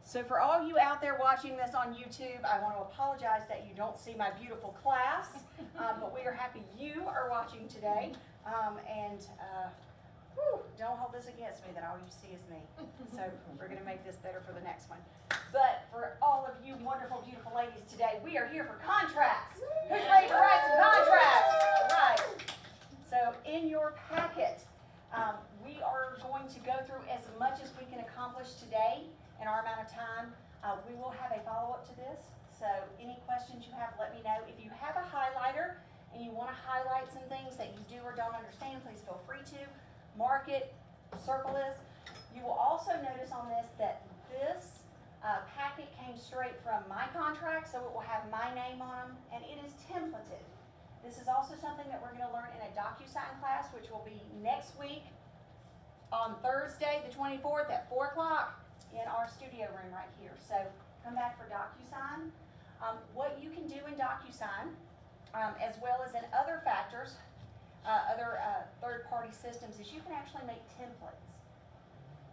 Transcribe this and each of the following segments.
So for all you out there watching this on YouTube, I want to apologize that you don't see my beautiful class, but we are happy you are watching today. Don't hold this against me that all you see is me. So we're going to make this better for the next one. But for all of you wonderful, beautiful ladies today, we are here for contracts. Who's ready to write some contracts? All right. So in your packet, we are going to go through as much as we can accomplish today in our amount of time. We will have a follow-up to this. So any questions you have, let me know. If you have a highlighter and you want to highlight some things that you do or don't understand, please feel free to. Mark it, circle this. You will also notice on this that this packet came straight from my contract, so it will have my name on them, and it is templated. This is also something that we're going to learn in a DocuSign class, which will be next week on Thursday, the 24th at 4 o'clock in our studio room right here. So come back for DocuSign. What you can do in DocuSign, as well as in other factors, other third-party systems, is you can actually make templates.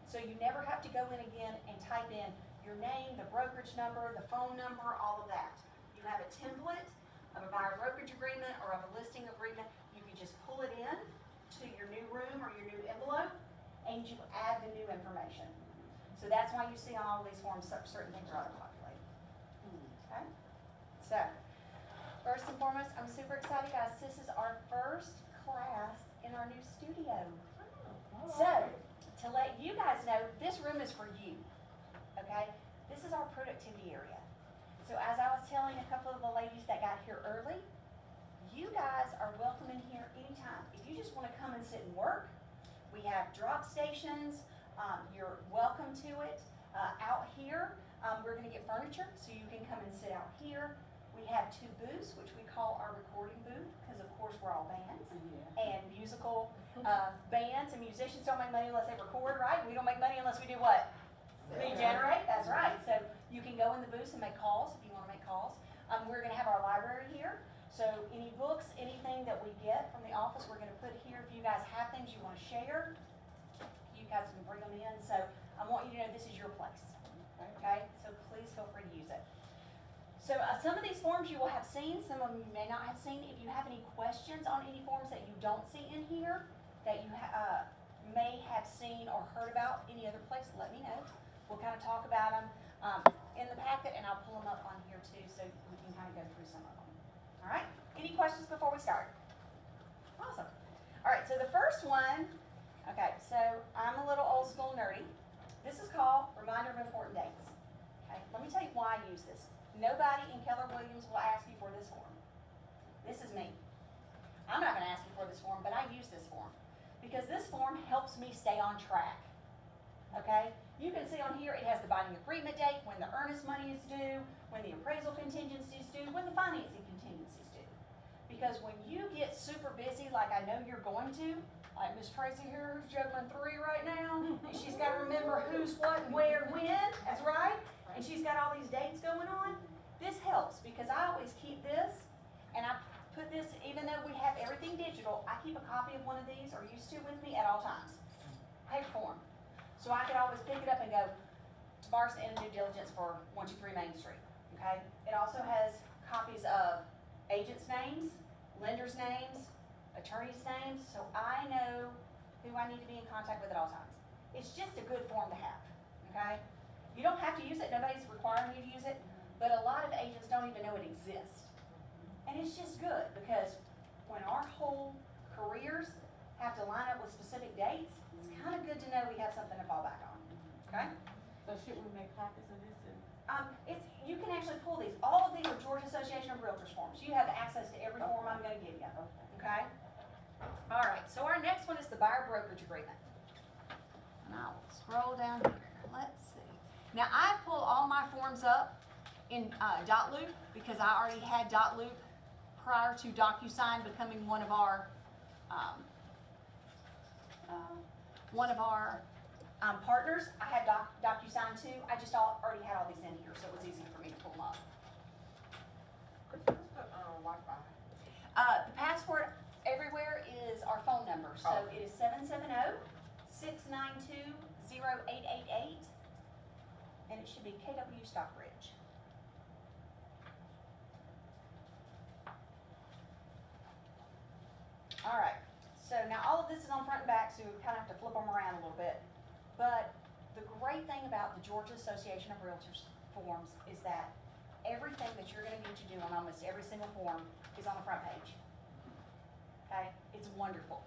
So you never have to go in again and type in your name, the brokerage number, the phone number, all of that. You have a template of a buyer brokerage agreement or of a listing agreement. You can just pull it in to your new room or your new envelope, and you add the new information. So that's why you see on all of these forms certain things are auto-populated. Okay? So, first and foremost, I'm super excited, guys. This is our first class in our new studio. So, to let you guys know, this room is for you. Okay? This is our productivity area. So as I was telling a couple of the ladies that got here early, you guys are welcome in here anytime. If you just want to come and sit and work, we have drop stations. You're welcome to it. Out here, we're going to get furniture, so you can come and sit out here. We have 2 booths, which we call our recording booth, because of course we're all bands. And musical bands and musicians don't make money unless they record, right? We don't make money unless we do what? We generate, that's right. So you can go in the booths and make calls if you want to make calls. We're going to have our library here. So any books, anything that we get from the office, we're going to put here. If you guys have things you want to share, you guys can bring them in. So I want you to know this is your place. Okay? So please feel free to use it. So some of these forms you will have seen, some of them you may not have seen. If you have any questions on any forms that you don't see in here, that you may have seen or heard about any other place, let me know. We'll kind of talk about them in the packet, and I'll pull them up on here too, so we can kind of go through some of them. All right? Any questions before we start? Awesome. All right, so the first one, okay, so I'm a little old school nerdy. This is called Reminder of Important Dates. Okay, let me tell you why I use this. Nobody in Keller Williams will ask you for this form. This is me. I'm not going to ask you for this form, but I use this form because this form helps me stay on track. Okay? You can see on here it has the binding agreement date, when the earnest money is due, when the appraisal contingency is due, when the financing contingency is due. Because when you get super busy like I know you're going to, like Miss Tracy here who's juggling 3 right now, and she's got to remember who's what and where and when, that's right, and she's got all these dates going on, this helps because I always keep this, and I put this, even though we have everything digital, I keep a copy of one of these, or used to, with me at all times. Paper form. So I could always pick it up and go, Tavares and due diligence for 123 Main Street, okay? It also has copies of agents' names, lenders' names, attorneys' names, so I know who I need to be in contact with at all times. It's just a good form to have, okay? You don't have to use it, nobody's requiring you to use it, but a lot of agents don't even know it exists. And it's just good because when our whole careers have to line up with specific dates, it's kind of good to know we have something to fall back on, okay? So should we make copies of this? You can actually pull these. All of these are Georgia Association of Realtors forms. You have access to every form I'm going to give you, okay? All right, so our next one is the buyer brokerage agreement. And I will scroll down here. Let's see. Now, I pull all my forms up in .loop because I already had .loop prior to DocuSign becoming one of our partners. I had DocuSign too. I just already had all these in here, so it was easy for me to pull them up. Wi-Fi. The password everywhere is our phone number. So it is 770-692-0888. and it should be KW Stockbridge. All right, so now all of this is on front and back, so you kind of have to flip them around a little bit. But the great thing about the Georgia Association of Realtors forms is that everything that you're gonna need to do on almost every single form is on the front page. Okay, it's wonderful.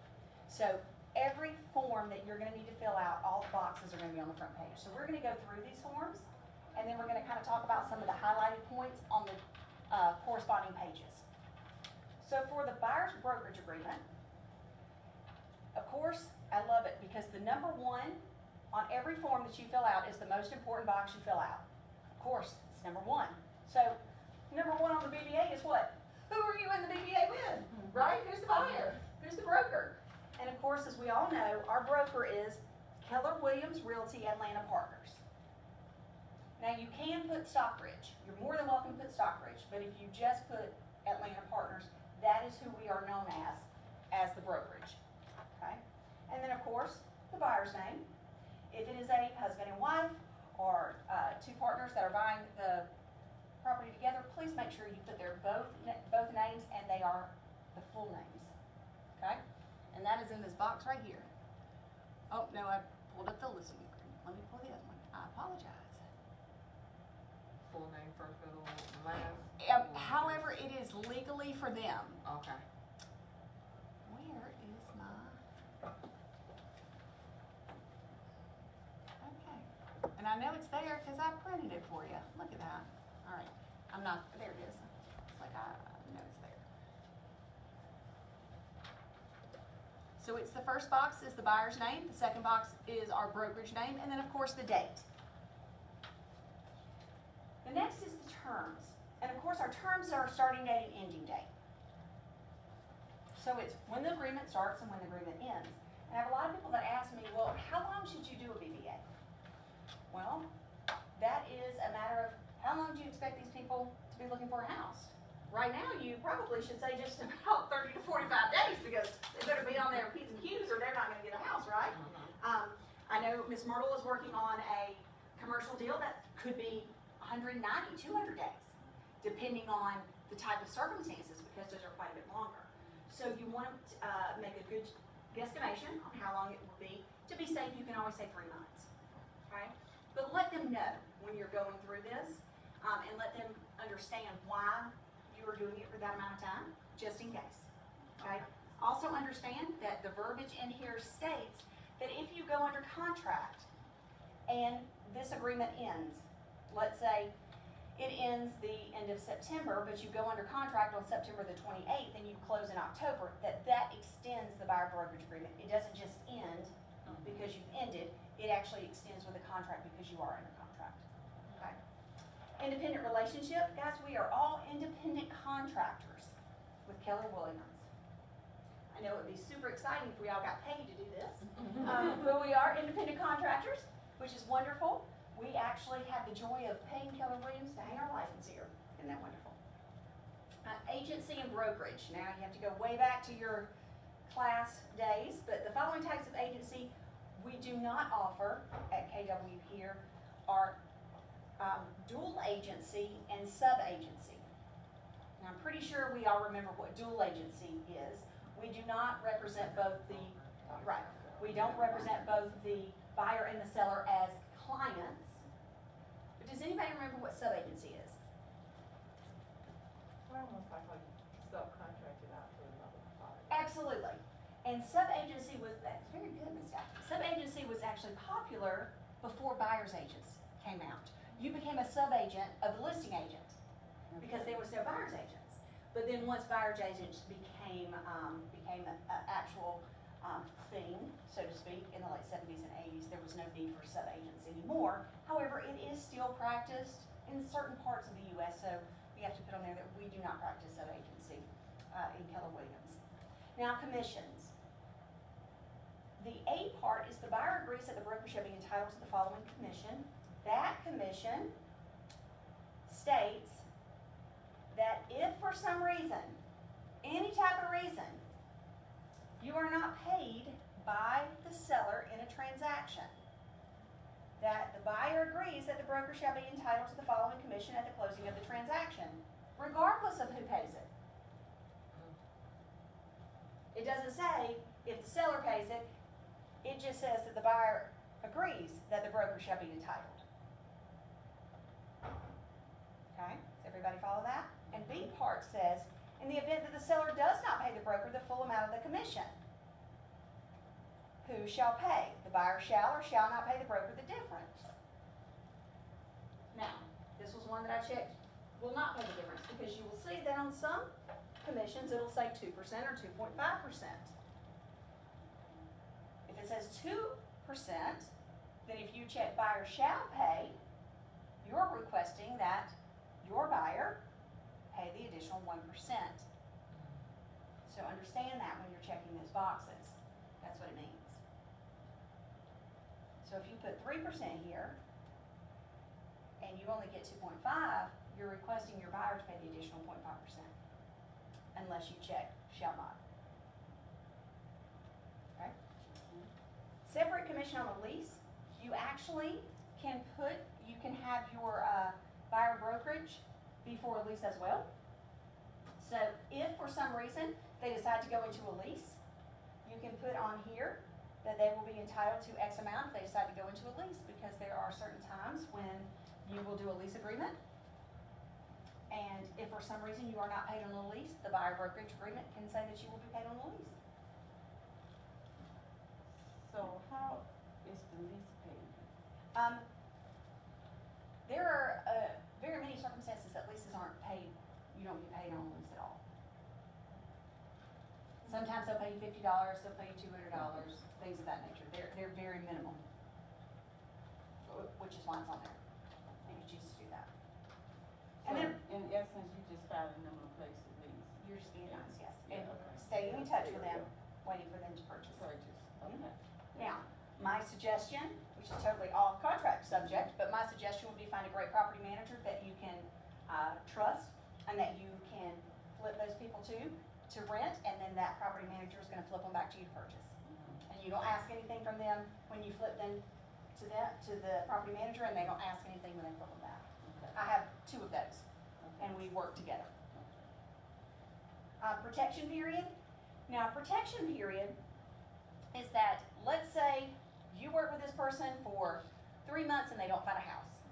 So every form that you're gonna need to fill out, all the boxes are gonna be on the front page. So we're gonna go through these forms, and then we're gonna kind of talk about some of the highlighted points on the corresponding pages. So for the buyer's brokerage agreement, of course, I love it because the number one on every form that you fill out is the most important box you fill out. Of course, it's number one. So number one on the BBA is what? Who are you in the BBA with, right? Who's the buyer? Who's the broker? And of course, as we all know, our broker is Keller Williams Realty Atlanta Partners. Now you can put Stockbridge. You're more than welcome to put Stockbridge, but if you just put Atlanta Partners, that is who we are known as the brokerage. Okay? And then of course, the buyer's name. If it is a husband and wife or two partners that are buying the property together, please make sure you put their both names and they are the full names. Okay? And that is in this box right here. Oh, no, I pulled up the listing agreement. Let me pull the other one. I apologize. Full name, first, middle, last. However, it is legally for them. Okay. Where is my... Okay. And I know it's there because I printed it for you. Look at that. All right. I'm not... There it is. It's like I know it's there. So it's the first box is the buyer's name. The second box is our brokerage name. And then, of course, the date. The next is the terms. And, of course, our terms are starting date and ending date. So it's when the agreement starts and when the agreement ends. And I have a lot of people that ask me, well, how long should you do a BBA? Well, that is a matter of how long do you expect these people to be looking for a house? Right now, you probably should say just about 30 to 45 days because they better be on their P's and Q's or they're not going to get a house, right? I know Ms. Myrtle is working on a commercial deal that could be 190, 200 days, depending on the type of circumstances because those are quite a bit longer. So you want to make a good guesstimation on how long it will be. To be safe, you can always say 3 months, okay? But let them know when you're going through this and let them understand why you are doing it for that amount of time, just in case, okay? Also understand that the verbiage in here states that if you go under contract and this agreement ends, let's say it ends the end of September, but you go under contract on September the 28th and you close in October, that extends the buyer brokerage agreement. It doesn't just end because you've ended, it actually extends with the contract because you are under contract. Okay. Independent relationship, guys, we are all independent contractors with Keller Williams. I know it would be super exciting if we all got paid to do this, but we are independent contractors, which is wonderful. We actually have the joy of paying Keller Williams to hang our license here. Isn't that wonderful? Agency and brokerage. Now you have to go way back to your class days, but the following types of agency we do not offer at KW here are dual agency and sub-agency. Now I'm pretty sure we all remember what dual agency is. We do not represent both the, right, we don't represent both the buyer and the seller as clients. But does anybody remember what sub-agency is? Well, almost like subcontracted out to another party. Absolutely. And sub-agency was, that's very good, Ms. Daphne. Sub-agency was actually popular before buyer's agents came out. You became a sub-agent of the listing agent because there was no buyer's agents. But then once buyer's agents became an actual thing, so to speak, in the late 70s and 80s, there was no need for sub-agents anymore. However, it is still practiced in certain parts of the U.S., so we have to put on there that we do not practice sub-agency in Keller Williams. Now, commissions. The A part is the buyer agrees that the broker shall be entitled to the following commission. That commission states that if for some reason, any type of reason, you are not paid by the seller in a transaction, that the buyer agrees that the broker shall be entitled to the following commission at the closing of the transaction, regardless of who pays it. It doesn't say if the seller pays it, it just says that the buyer agrees that the broker shall be entitled. Okay, does everybody follow that? And B part says, in the event that the seller does not pay the broker the full amount of the commission, who shall pay? The buyer shall or shall not pay the broker the difference. Now, this was one that I checked, will not pay the difference, because you will see that on some commissions, it'll say 2% or 2.5%. If it says 2%, then if you check buyer shall pay, you're requesting that your buyer pay the additional 1%. So understand that when you're checking those boxes. That's what it means. So if you put 3% here, and you only get 2.5, you're requesting your buyer to pay the additional 0.5%, unless you check shall not. Okay? Separate commission on a lease, you actually can have your buyer brokerage before a lease as well. So if for some reason they decide to go into a lease, you can put on here that they will be entitled to X amount if they decide to go into a lease, because there are certain times when you will do a lease agreement. And if for some reason you are not paid on the lease, the buyer brokerage agreement can say that you will be paid on the lease. So how is the lease paid? There are very many circumstances that leases aren't paid, you don't get paid on a lease at all. Sometimes they'll pay you $50, they'll pay you $200, things of that nature. They're very minimal, which is why it's on there. And you choose to do that. So And then in essence, you just found a number of places to lease. you're just being nice, yes. Yeah, And okay. staying in touch with them, waiting for them to purchase. Purchase, okay. Now, my suggestion, which is totally off contract subject, but my suggestion would be find a great property manager that you can trust and that you can flip those people to rent, and then that property manager is gonna flip them back to you to purchase. And you don't ask anything from them when you flip them to the property manager, and they don't ask anything when they flip them back. Okay. I have 2 of those, and we work together. Protection period. Now, protection period is that, let's say you work with this person for 3 months and they don't find a house.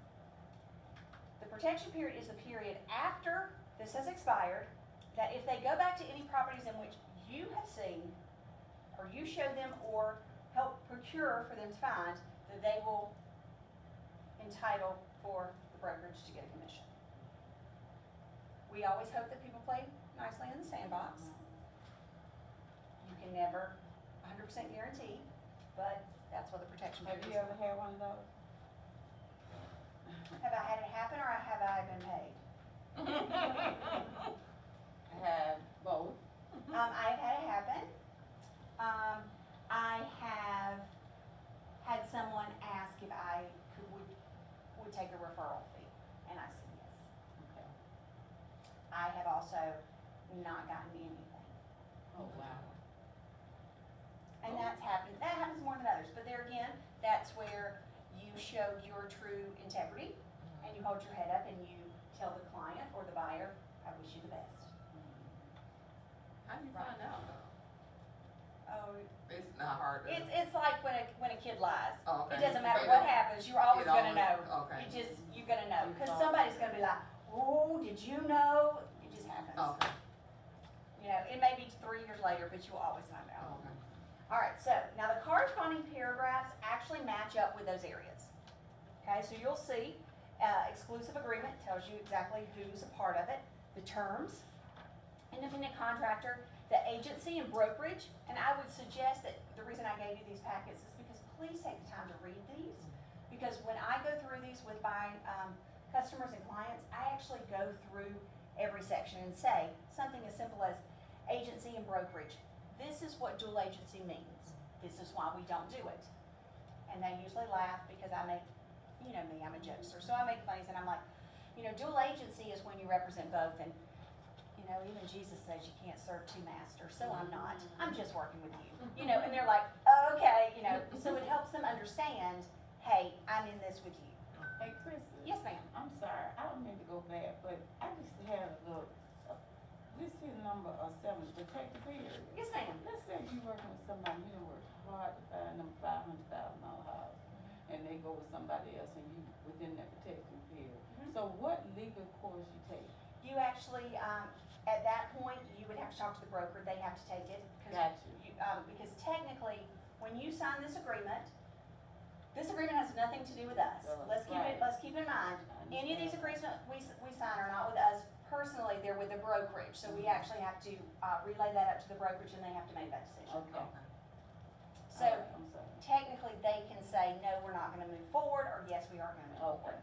The protection period is the period after this has expired, that if they go back to any properties in which you have seen, or you show them or help procure for them to find, that they will entitle for the brokerage to get a commission. We always hope that people play nicely in the sandbox. You can never 100% guarantee, but that's what the protection Have period you is. ever had one of those? Have I had it happen, or have I been paid? I have both. I've had it happen. I have had someone ask if I would take a referral fee, and I said yes. Okay. I have also not gotten anything. Oh, wow. And that happens more than others, but there again, that's where you showed your true integrity, and you hold your head up and you tell the client or the buyer, I wish you the best. How do you find out? Oh, It's not hard to. it's like when a kid lies. Oh, okay. It doesn't matter But what happens, you're always it gonna always- know. okay. You're gonna know, cause somebody's gonna be like, oh, did you know? It just happens. Okay, You know, it may be 3 years later, but you will always find out. okay. Alright, so now the corresponding paragraphs actually match up with those areas. Okay, so you'll see, exclusive agreement tells you exactly who's a part of it, the terms, independent contractor, the agency and brokerage, and I would suggest that the reason I gave you these packets is because please take the time to read these, because when I go through these with my customers and clients, I actually go through every section and say something as simple as agency and brokerage. This is what dual agency means. This is why we don't do it. And they usually laugh because I make, you know me, I'm a jokester, so I make funnies and I'm like, you know, dual agency is when you represent both, and you know, even Jesus says you can't serve 2 masters, so I'm not. I'm just working with you. You know, and they're like, okay, you know, so it helps them understand hey, I'm in this with you. Hey, Chris. Yes, ma'am. I'm sorry, I don't mean to go back, but I just had a little, this is number 7, protective period. Yes, ma'am. Let's say you working with somebody, you done worked hard to find them $500,000 house, and they go with somebody else and you within that protection period. Mhm. So what legal course you take? You actually, at that point, you would have to talk to the broker, they have to take it. 'Cause Gotcha. because technically, when you sign this agreement has nothing to do with us. Right. Let's keep in mind, any of these agreements we sign are not with us personally, they're with the brokerage. So we actually have to, relay that up to the brokerage and they have to make that decision. Okay. So All right, I'm sorry. technically, they can say, no, we're not gonna move forward, or yes, we are gonna move forward.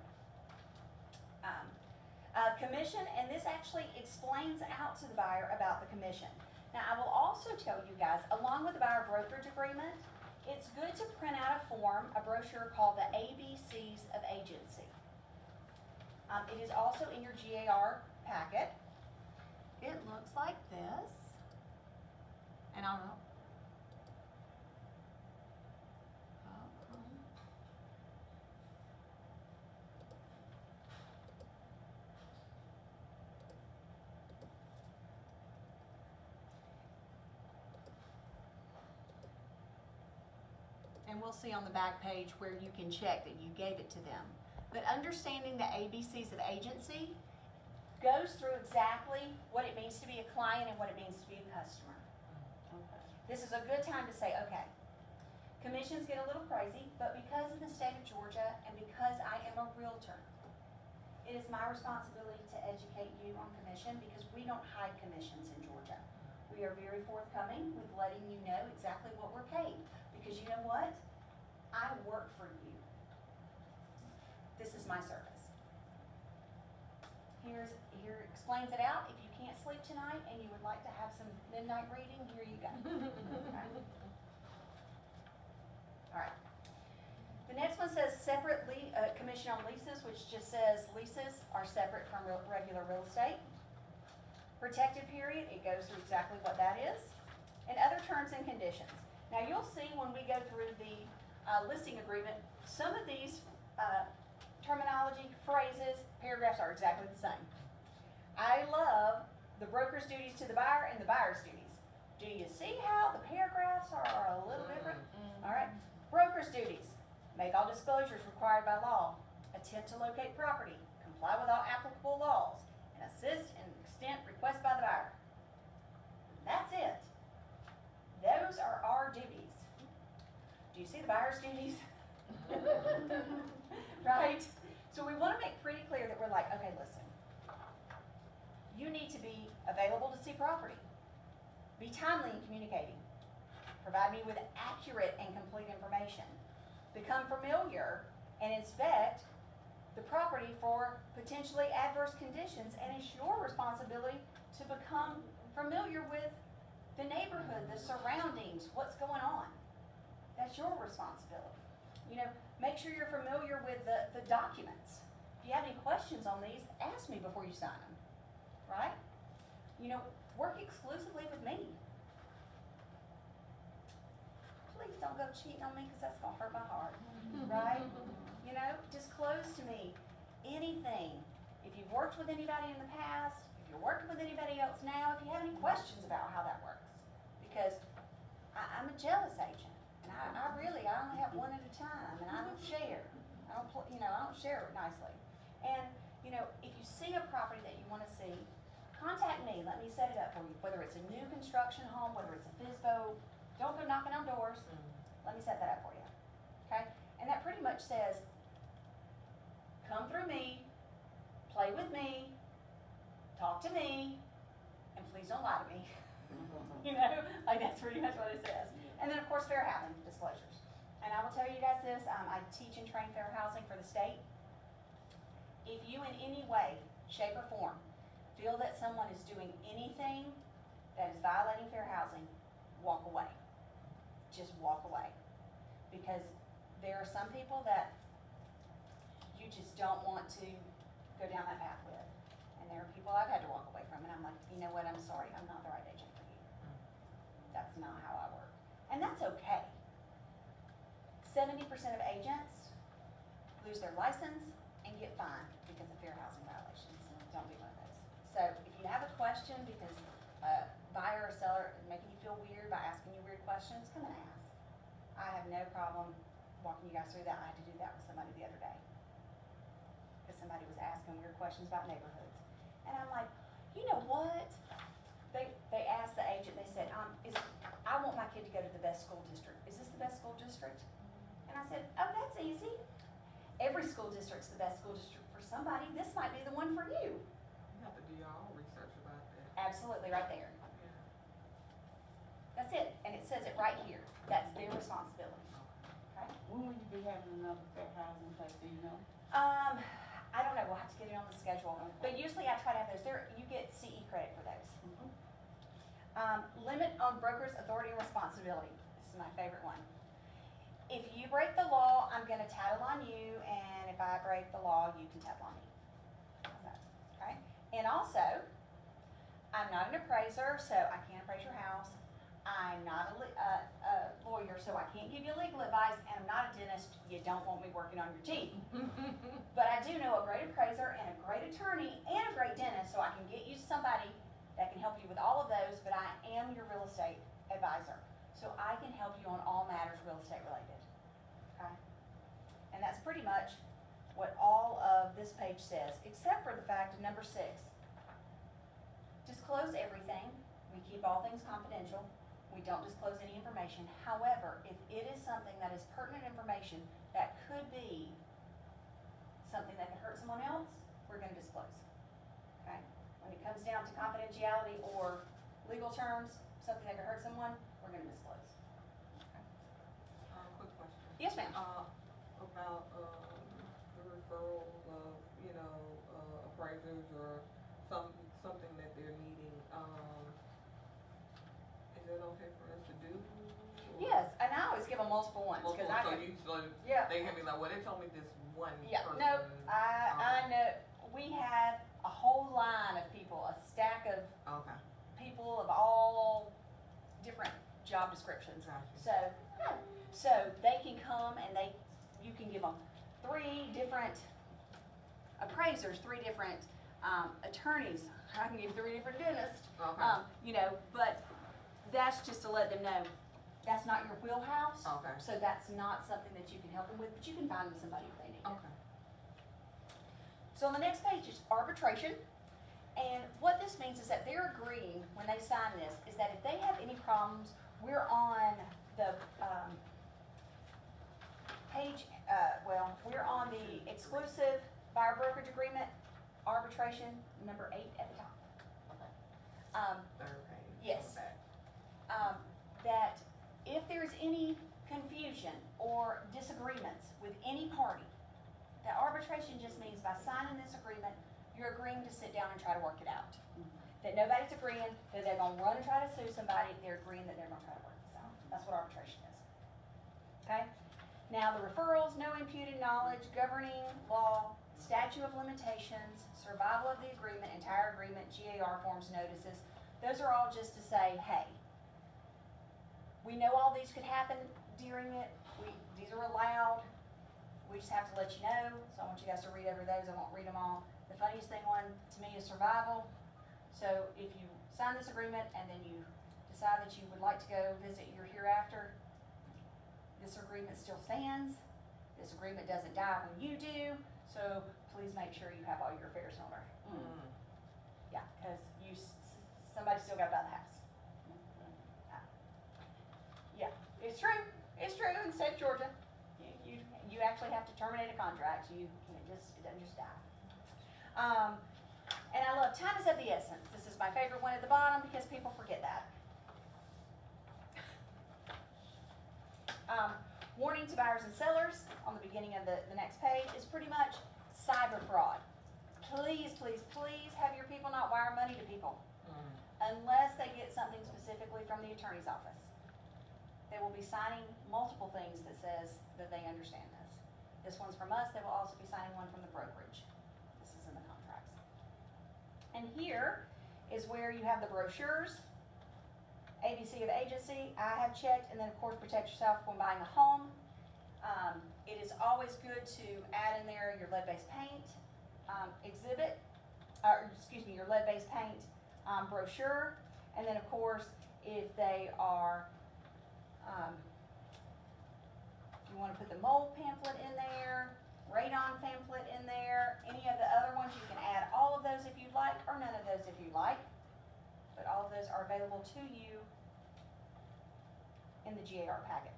Commission, and this actually explains out to the buyer about the commission. Now, I will also tell you guys, along with the buyer brokerage agreement, it's good to print out a form, a brochure called the ABCs of Agency. It is also in your GAR packet. It looks like this. And I'll. And we'll see on the back page where you can check that you gave it to them. But understanding the ABCs of agency goes through exactly what it means to be a client and what it means to be a customer. Okay. This is a good time to say, okay, commissions get a little crazy, but because of the state of Georgia and because I am a realtor, it is my responsibility to educate you on commission because we don't hide commissions in Georgia. We are very forthcoming with letting you know exactly what we're paid. Because you know what? I work for you. This is my service. Here explains it out. If you can't sleep tonight and you would like to have some midnight reading, here you go. Okay. All right. The next one says separate commission on leases, which just says leases are separate from regular real estate. Protected period, it goes through exactly what that is. And other terms and conditions. Now you'll see when we go through the listing agreement, some of these terminology, phrases, paragraphs are exactly the same. I love the broker's duties to the buyer and the buyer's duties. Do you see how the paragraphs are a little different? All right. Broker's duties. Make all disclosures required by law. Attempt to locate property. Comply with all applicable laws. And assist in extent requested by the buyer. That's it. Those are our duties. Do you see the buyer's duties? Right? So we want to make pretty clear that we're like, okay, listen. You need to be available to see property. Be timely in communicating. Provide me with accurate and complete information. Become familiar and inspect the property for potentially adverse conditions, and it's your responsibility to become familiar with the neighborhood, the surroundings, what's going on. That's your responsibility. You know, make sure you're familiar with the documents. If you have any questions on these, ask me before you sign them, right? You know, work exclusively with me. Please don't go cheating on me because that's going to hurt my heart, right? You know, disclose to me anything. If you've worked with anybody in the past, if you're working with anybody else now, if you have any questions about how that works. Because I'm a jealous agent, and I only have one at a time, and I don't share. I don't share it nicely. And, you know, if you see a property that you want to see, contact me. Let me set it up for you. Whether it's a new construction home, whether it's a FSBO, don't go knocking on doors. Let me set that up for you. Okay? And that pretty much says, come through me, play with me, talk to me, and please don't lie to me. You know, like that's pretty much what it says. And then of course, fair housing disclosures. And I will tell you guys this, I teach and train fair housing for the state. If you in any way, shape or form, feel that someone is doing anything that is violating fair housing, walk away. Just walk away. Because there are some people that you just don't want to go down that path with. And there are people I've had to walk away from, and I'm like, you know what, I'm sorry, I'm not the right agent for you. That's not how I work. And that's okay. 70% of agents lose their license, and get fined because of fair housing violations. Don't be one of those. So if you have a question because a buyer or seller is making you feel weird by asking you weird questions, come and ask. I have no problem walking you guys through that. I had to do that with somebody the other day. Because somebody was asking weird questions about neighborhoods. And I'm like, you know what? They asked the agent, they said, I want my kid to go to the best school district. Is this the best school district? And I said, oh, that's easy. Every school district's the best school district for somebody. This might be the one for you. You have to do your own research about that. Absolutely, right there. That's it. And it says it right here. That's their responsibility. Okay? When will you be having another fair housing place, do you know? I don't know. We'll have to get it on the schedule. But usually I try to have those. You get CE credit for those. Limit on broker's authority and responsibility. This is my favorite one. If you break the law, I'm gonna tattle on you, and if I break the law, you can tattle on me. How's that? Okay? And also, I'm not an appraiser, so I can't appraise your house. I'm not a lawyer, so I can't give you legal advice, and I'm not a dentist. You don't want me working on your teeth. But I do know a great appraiser and a great attorney and a great dentist, so I can get you somebody that can help you with all of those, but I am your real estate advisor. So I can help you on all matters real estate related, okay? And that's pretty much what all of this page says, except for the fact of number 6. Disclose everything. We keep all things confidential. We don't disclose any information. However, if it is something that is pertinent information that could be something that could hurt someone else, we're gonna disclose, okay? When it comes down to confidentiality or legal terms, something that could hurt someone, we're gonna disclose. Quick question. Yes, ma'am. About, the referral of, appraisers or something that they're needing, is it okay for us to do? Or- Yes, and I always give them multiple ones, cause I can, yeah. They can be like, well, they told me this one Yeah, person. no, I know, we have a whole line of people, a stack of Okay, people of all different job descriptions. gotcha. So they can come and you can give them 3 different appraisers, 3 different, attorneys. I can give 3 different dentists, Okay, but that's just to let them know, that's not your wheelhouse. okay, So that's not something that you can help them with, but you can find them somebody if they need it. okay. So on the next page is arbitration. And what this means is that they're agreeing, when they sign this, is that if they have any problems, we're on the, page, we're on the exclusive buyer brokerage agreement, arbitration, number 8 at the top. Third page. Yes. Okay. That if there's any confusion or disagreements with any party, that arbitration just means by signing this agreement, you're agreeing to sit down and try to work it out. That nobody's agreeing that they're gonna run and try to sue somebody, they're agreeing that they're gonna try to work this out. That's what arbitration is. Okay? Now, the referrals, no imputed knowledge, governing law, statute of limitations, survival of the agreement, entire agreement, GAR forms, notices, those are all just to say, hey, we know all these could happen during it, these are allowed, we just have to let you know, so I want you guys to read over those, I won't read them all. The funniest thing one to me is survival. So if you sign this agreement and then you decide that you would like to go visit your hereafter, this agreement still stands. This agreement doesn't die when you do, so please make sure you have all your affairs in order. Mm. Yeah, because somebody still got to buy the house. Yeah, it's true. It's true in the state of Georgia. You actually have to terminate a contract. It doesn't just die. And I love time is of the essence. This is my favorite one at the bottom because people forget that. Warning to buyers and sellers on the beginning of the next page is pretty much cyber fraud. Please, please, please have your people not wire money to people unless they get something specifically from the attorney's office. They will be signing multiple things that says that they understand this. This one's from us. They will also be signing one from the brokerage. This is in the contracts. And here is where you have the brochures, ABC of agency. I have checked, and then of course protect yourself when buying a home. It is always good to add in there your lead-based paint exhibit, or excuse me, your lead-based paint brochure, and then of course, if they are, you want to put the mold pamphlet in there, radon pamphlet in there, any of the other ones, you can add all of those if you'd like, or none of those if you'd like. But all of those are available to you in the GAR packet.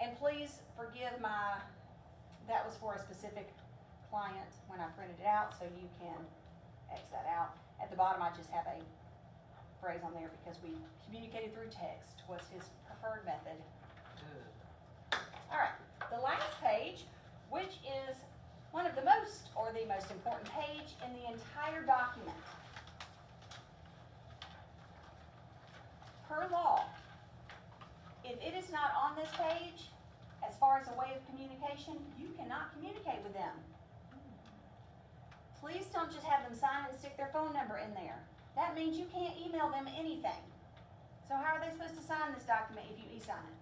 And please forgive that was for a specific client when I printed it out, so you can X that out. At the bottom, I just have a phrase on there because we communicated through text, was his preferred method. All right, the last page, which is one of the most, or the most important page in the entire document. Per law, if it is not on this page, as far as a way of communication, you cannot communicate with them. Please don't just have them sign and stick their phone number in there. That means you can't email them anything. So how are they supposed to sign this document if you e-sign it?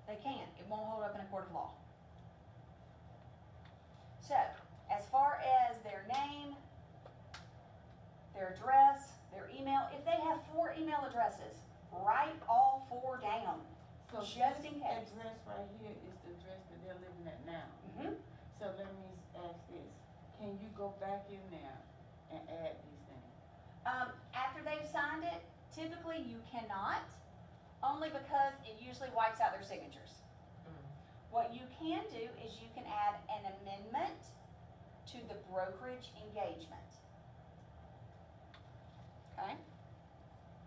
They can't. It won't hold up in a court of law. So, as far as their name, their address, their email, if they have 4 email addresses, write all 4 down. So Just this in case. address right here is the address that they're living at now. Mhm. So let me ask this, can you go back in there and add these things? After they've signed it, typically you cannot, only because it usually wipes out their signatures. What you can do is you can add an amendment to the brokerage engagement. Okay?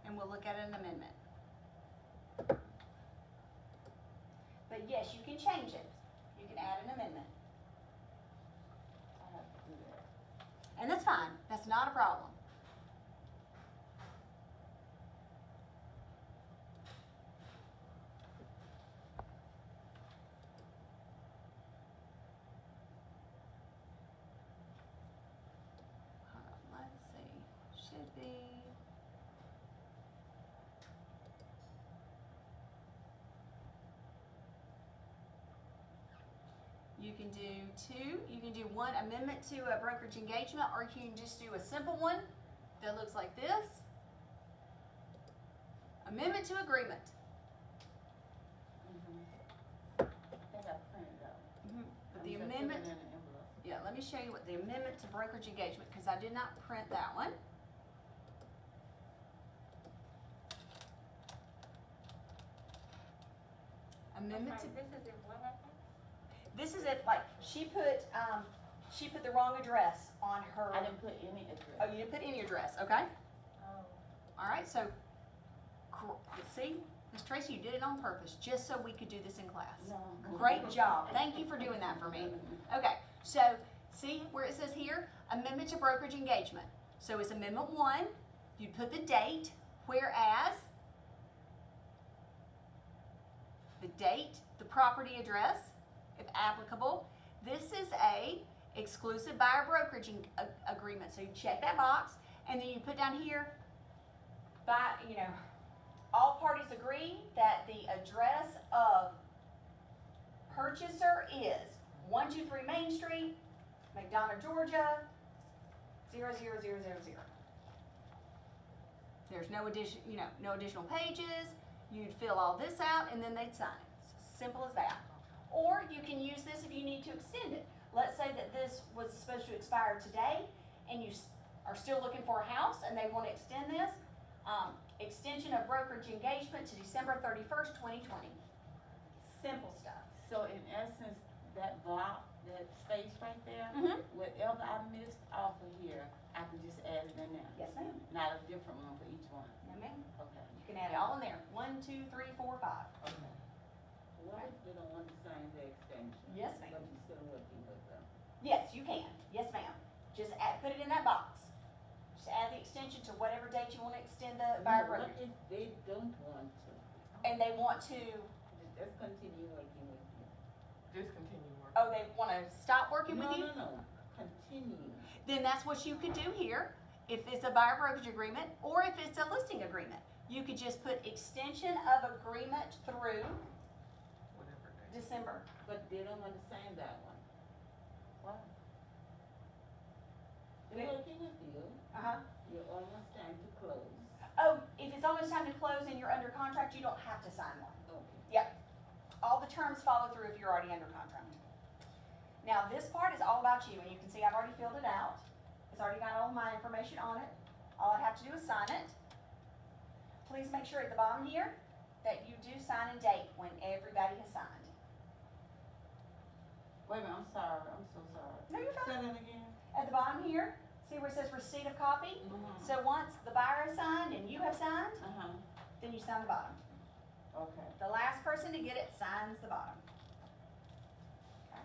And we'll look at an amendment. But yes, you can change it. You can add an amendment. I have to do that. And that's fine. That's not a problem. Let's see. Should be. You can do 2. You can do 1 amendment to a brokerage engagement, or you can just do a simple one that looks like this. Amendment to agreement. I think I printed out. But I'm the just amendment, putting it in an envelope. yeah, let me show you what the amendment to brokerage engagement, because I did not print that one. Amendment to, This is in what happened? this is if, like, she put the wrong address on her. I didn't put any address. Oh, you didn't put any address, okay? Oh. All right, so, see, Miss Tracy, you did it on purpose, just so we could do this in class. No. Great job. Thank you for doing that for me. Okay, so see where it says here, amendment to brokerage engagement. So it's amendment 1, you put the date, whereas the date, the property address, if applicable. This is a exclusive buyer brokerage agreement. So you check that box, and then you put down here, all parties agree that the address of purchaser is 123 Main Street, McDonough, Georgia, 00000. There's no additional pages. You'd fill all this out and then they'd sign it. Simple as that. Or you can use this if you need to extend it. Let's say that this was supposed to expire today and you are still looking for a house and they want to extend this. Extension of brokerage engagement to December 31st, 2020. Simple stuff. So in essence, that block, that space right there, Mhm. whatever I missed off of here, I can just add it in there. Yes, ma'am. Not a different one for each one. No, ma'am. Okay. You can add it all in there. 1, 2, 3, 4, 5. Okay. What if they don't want to sign the extension? Yes, ma'am. But you still working with them? Yes, you can. Yes, ma'am. Just put it in that box. Just add the extension to whatever date you want to extend the buyer No, what brokerage. if they don't want to? And they want to, Just continue working with you. Discontinue work. oh, they want to stop working with you? No, continue. Then that's what you could do here. If it's a buyer brokerage agreement, or if it's a listing agreement. You could just put extension of agreement through Whatever day. December. But they don't understand that one. Why? They- You're working a deal, Uh-huh. you're almost time to close. Oh, if it's almost time to close and you're under contract, you don't have to sign one. Okay. All the terms follow through if you're already under contract. Now, this part is all about you, and you can see I've already filled it out. It's already got all my information on it. All I have to do is sign it. Please make sure at the bottom here that you do sign and date when everybody has signed. Wait a minute, I'm sorry, I'm so sorry. No, you're fine. Say that again? At the bottom here, see where it says receipt of copy? So once the buyer has signed and you have signed, Uh-huh, then you sign the bottom. okay. The last person to get it signs the bottom. Okay.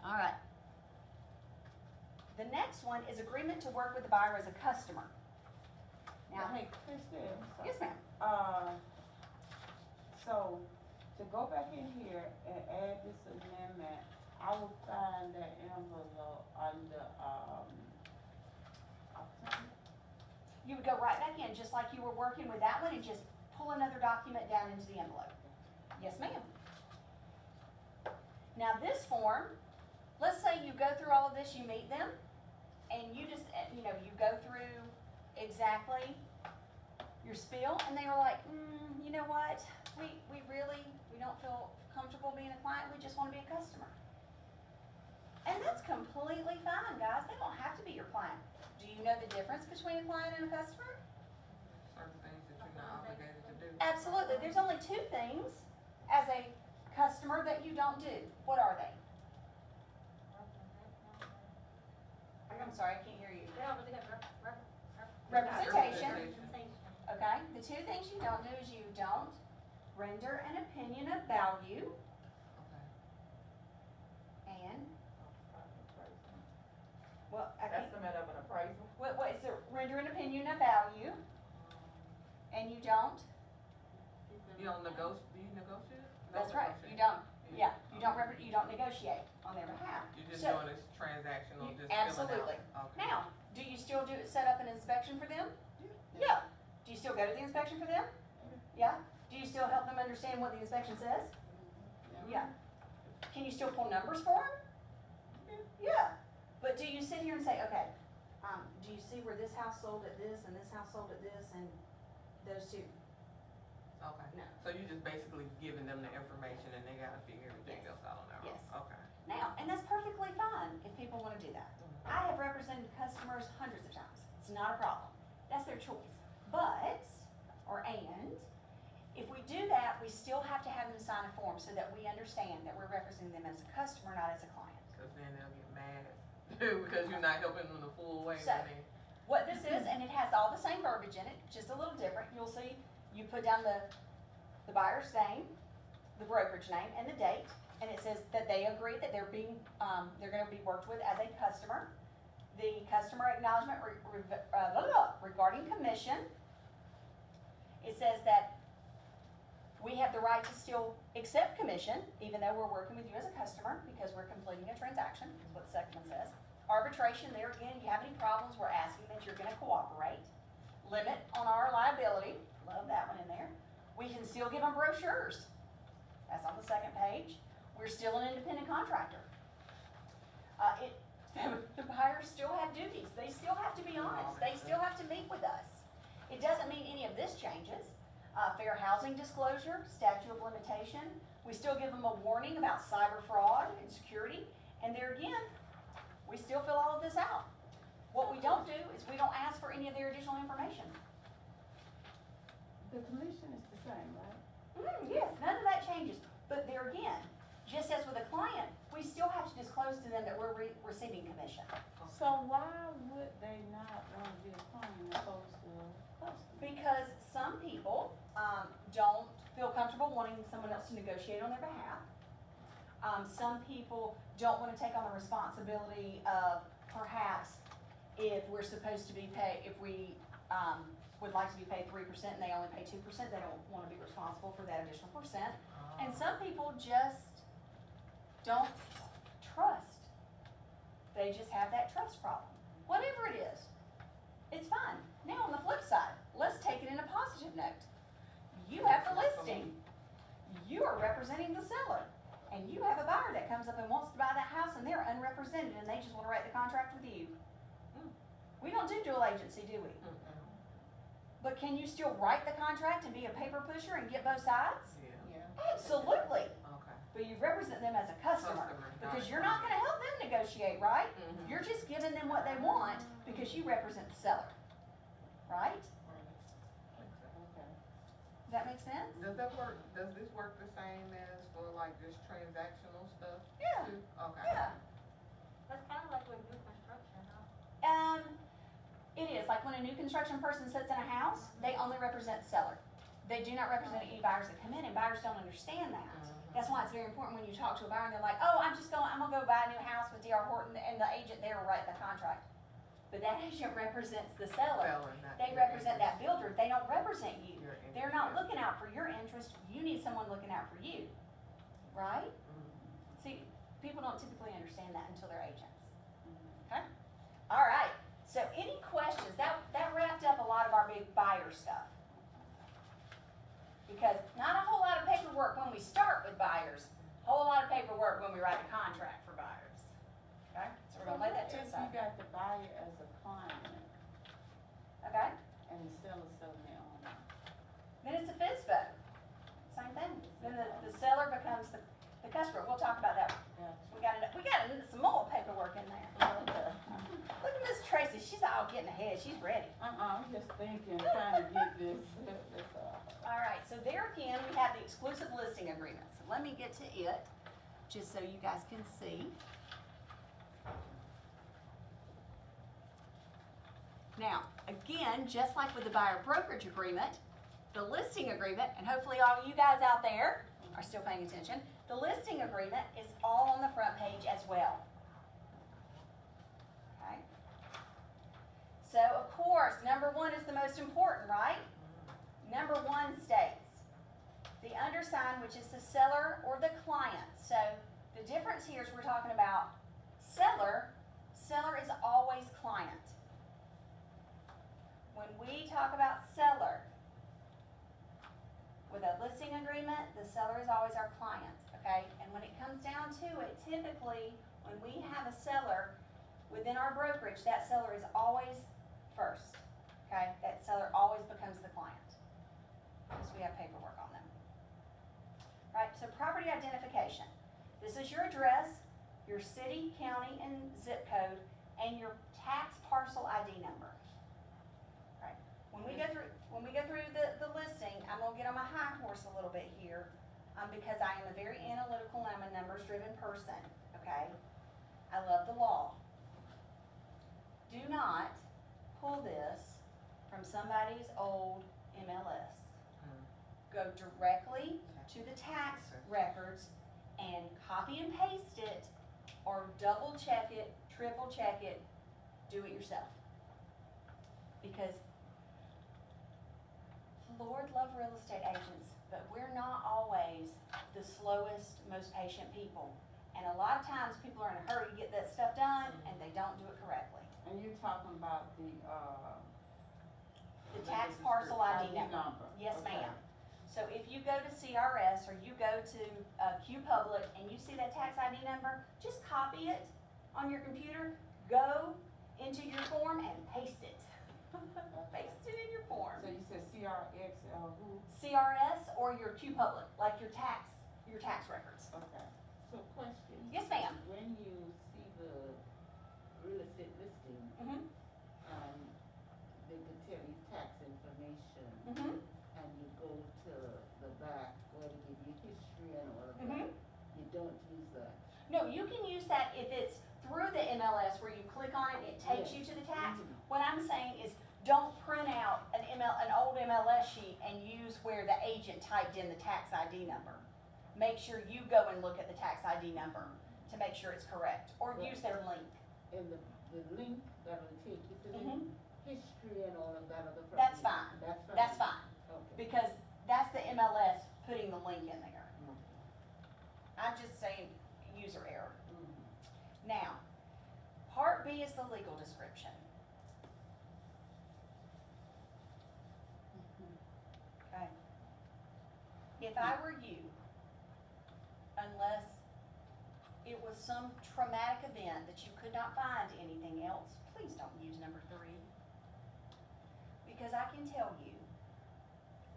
All right. The next one is agreement to work with the buyer as a customer. Now, Hey, Christie, I'm sorry. yes, ma'am. So, to go back in here and add this amendment, I will find that envelope under, option. You would go right back in, just like you were working with that one, and just pull another document down into the envelope. Yes, ma'am. Now, this form, let's say you go through all of this, you meet them, and you just, you go through exactly your spiel, and they were like, you know what, we don't feel comfortable being a client, we just wanna be a customer. And that's completely fine, guys, they don't have to be your client. Do you know the difference between a client and a customer? Certain things that you're not obligated to do. Absolutely, there's only two things as a customer that you don't do. What are they? I'm sorry, I can't hear you. Representation, okay? The two things you don't do is you don't render an opinion of value Okay. and, well, I can't, Estimate of an appraisal. what is it, render an opinion of value, and you don't, You don't negotiate, do you negotiate? that's right, you don't, yeah, you don't negotiate on their behalf. You're just So- doing this transactional, You- just filling out. absolutely. Okay. Now, do you still set up an inspection for them? Yeah. Do you still go to the inspection for them? Yeah. Do you still help them understand what the inspection says? Yeah. Can you still pull numbers for them? Yeah. But do you sit here and say, okay, do you see where this house sold at this and this house sold at this and those two? Okay. No. So you just basically giving them the information and they gotta figure everything Yes. else out on their own? Yes. Okay. Now, and that's perfectly fine if people want to do that. I have represented customers hundreds of times. It's not a problem. That's their choice. But, if we do that, we still have to have them sign a form so that we understand that we're representing them as a customer, not as a client. Cause then they'll get mad because you're not helping them the full way So- when they. What this is, and it has all the same verbiage in it, just a little different. You'll see, you put down the buyer's name, the brokerage name, and the date, and it says that they agree that they're gonna be worked with as a customer. The customer acknowledgement regarding commission, it says that we have the right to still accept commission, even though we're working with you as a customer, because we're completing a transaction, is what the second one says. Arbitration, there again, you have any problems, we're asking that you're gonna cooperate. Limit on our liability, love that one in there. We can still give them brochures, that's on the second page. We're still an independent contractor. The buyers still have duties, they still have to be honest, they still have to meet with us. It doesn't mean any of this changes. Fair housing disclosure, statute of limitation, we still give them a warning about cyber fraud and security, and there again, we still fill all of this out. What we don't do is we don't ask for any of their additional information. The commission is the same, right? Yes, none of that changes, but there again, just as with a client, we still have to disclose to them that we're receiving commission. So why would they not wanna be a client opposed to a customer? Because some people, don't feel comfortable wanting someone else to negotiate on their behalf. Some people don't wanna take on the responsibility of perhaps if we're supposed to be if we, would like to be paid 3% and they only pay 2%, they don't wanna be responsible for that additional percent. And some people just don't trust. They just have that trust problem. Whatever it is, it's fine. Now on the flip side, let's take it in a positive note. You have the listing. You are representing the seller. And you have a buyer that comes up and wants to buy that house and they're unrepresented and they just wanna write the contract with you. We don't do dual agency, do we? But can you still write the contract and be a paper pusher and get both sides? Yeah, Yeah. Absolutely. okay. But you represent them as a customer. Customer, Because not you're not gonna help them negotiate, right? Mhm. You're just giving them what they want because you represent the seller. Right? Makes sense. Okay. Does that make sense? Does this work the same as for like just transactional stuff Yeah. too? Okay. Yeah. That's kind of like with new construction, huh? It is, like when a new construction person sits in a house, they only represent the seller. They do not represent any buyers that come in, and buyers don't understand that. That's why it's very important when you talk to a buyer and they're like, oh, I'm gonna go buy a new house with D.R. Horton, and the agent there will write the contract. But that agent represents the seller. Seller, not They your represent that interest. builder, they don't represent you. Your interest, They're not yeah. looking out for your interest, you need someone looking out for you, right? See, people don't typically understand that until they're agents. Okay? All right, so any questions? That wrapped up a lot of our big buyer stuff. Because not a whole lot of paperwork when we start with buyers, a whole lot of paperwork when we write a contract for buyers. Okay, so we're gonna lay that to the If you side, got the buyer as a client okay? and the seller selling their own house. Then it's a FISBO, same thing. Then the seller becomes the customer, we'll talk about that. We got some more paperwork in there. Okay. Look at Miss Tracy, she's all getting ahead, she's ready. I'm just thinking, trying to get this, All right, so there again, we have the exclusive listing agreement. So let me get to it, just so you guys can see. Now, again, just like with the buyer brokerage agreement, the listing agreement, and hopefully all you guys out there are still paying attention, the listing agreement is all on the front page as well. Okay? So, of course, number one is the most important, right? Number one states, the undersigned, which is the seller or the client. So the difference here is we're talking about seller is always client. When we talk about seller, with a listing agreement, the seller is always our client, okay? And when it comes down to it, typically, when we have a seller within our brokerage, that seller is always first, okay? That seller always becomes the client. Because we have paperwork on them. Right, so property identification. This is your address, your city, county, and zip code, and your tax parcel ID number. Right, when we go through the listing, I'm gonna get on my high horse a little bit here, because I am a very analytical and I'm a numbers-driven person, okay? I love the law. Do not pull this from somebody's old MLS. Go directly to the tax records and copy and paste it, or double check it, triple check it, do it yourself. Because Lord love real estate agents, but we're not always the slowest, most patient people. And a lot of times people are in a hurry to get that stuff done and they don't do it correctly. And you're talking about the tax parcel ID ID number. number. Yes, Okay. ma'am. So if you go to CRS or you go to Q Public and you see that tax ID number, just copy it on your computer, go into your form and paste it. Paste it in your form. So you said CRX, who? CRS or your Q Public, like your tax records. Okay. So question. Yes, ma'am. When you see the real estate listing, Mm-hmm, they could tell you tax information, mm-hmm, and you go to the back where they give you history and all of mm-hmm. that. You don't use that. No, you can use that if it's through the MLS where you click on it and it takes you to the tax. Mhm. What I'm saying is, don't print out an old MLS sheet and use where the agent typed in the tax ID number. Make sure you go and look at the tax ID number to make sure it's correct, or Right. use their link. And the link that'll take you to the Mhm. history and all of that other. That's property. fine. That's fine. That's fine, Okay. because that's the MLS putting the link in there. I'm just saying user error. Mhm. Now, Part B is the legal description. I were you, unless it was some traumatic event that you could not find anything else, please don't use number 3. Because I can tell you,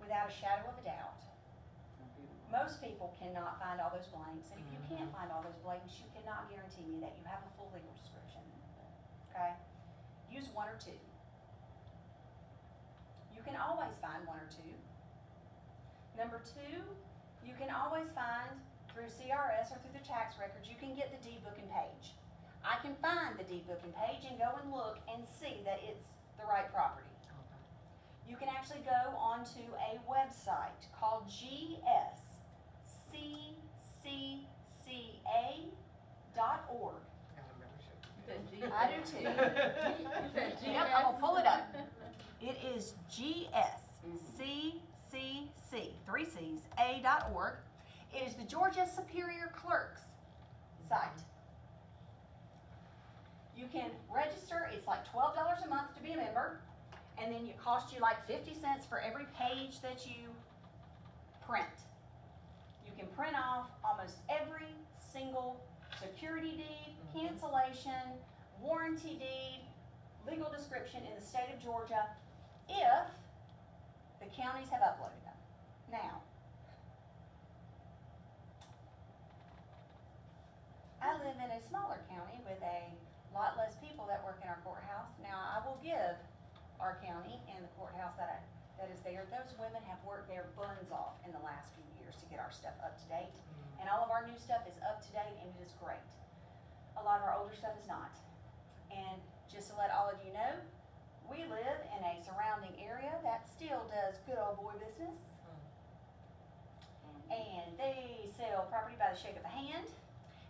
without a shadow of a doubt, most people cannot find all those blanks, and if you can't find all those blanks, you cannot guarantee me that you have a full legal description, okay? Use 1 or 2. You can always find 1 or 2. Number 2, you can always find through CRS or through the tax records, you can get the deed book and page. I can find the deed book and page and go and look and see that it's the right property. You can actually go onto a website called gscca.org. I do too. Yep, I'm gonna pull it up. It is gscca, 3 C's, a.org. It is the Georgia Superior Clerk's site. You can register, it's like $12 a month to be a member, and then it costs you like 50 cents for every page that you print. You can print off almost every single security deed, cancellation, warranty deed, legal description in the state of Georgia if the counties have uploaded them. Now, I live in a smaller county with a lot less people that work in our courthouse. Now, I will give our county and the courthouse that is there, those women have worked their buns off in the last few years to get our stuff up to date. And all of our new stuff is up to date and it is great. A lot of our older stuff is not. And just to let all of you know, we live in a surrounding area that still does good old boy business. And they sell property by the shake of a hand.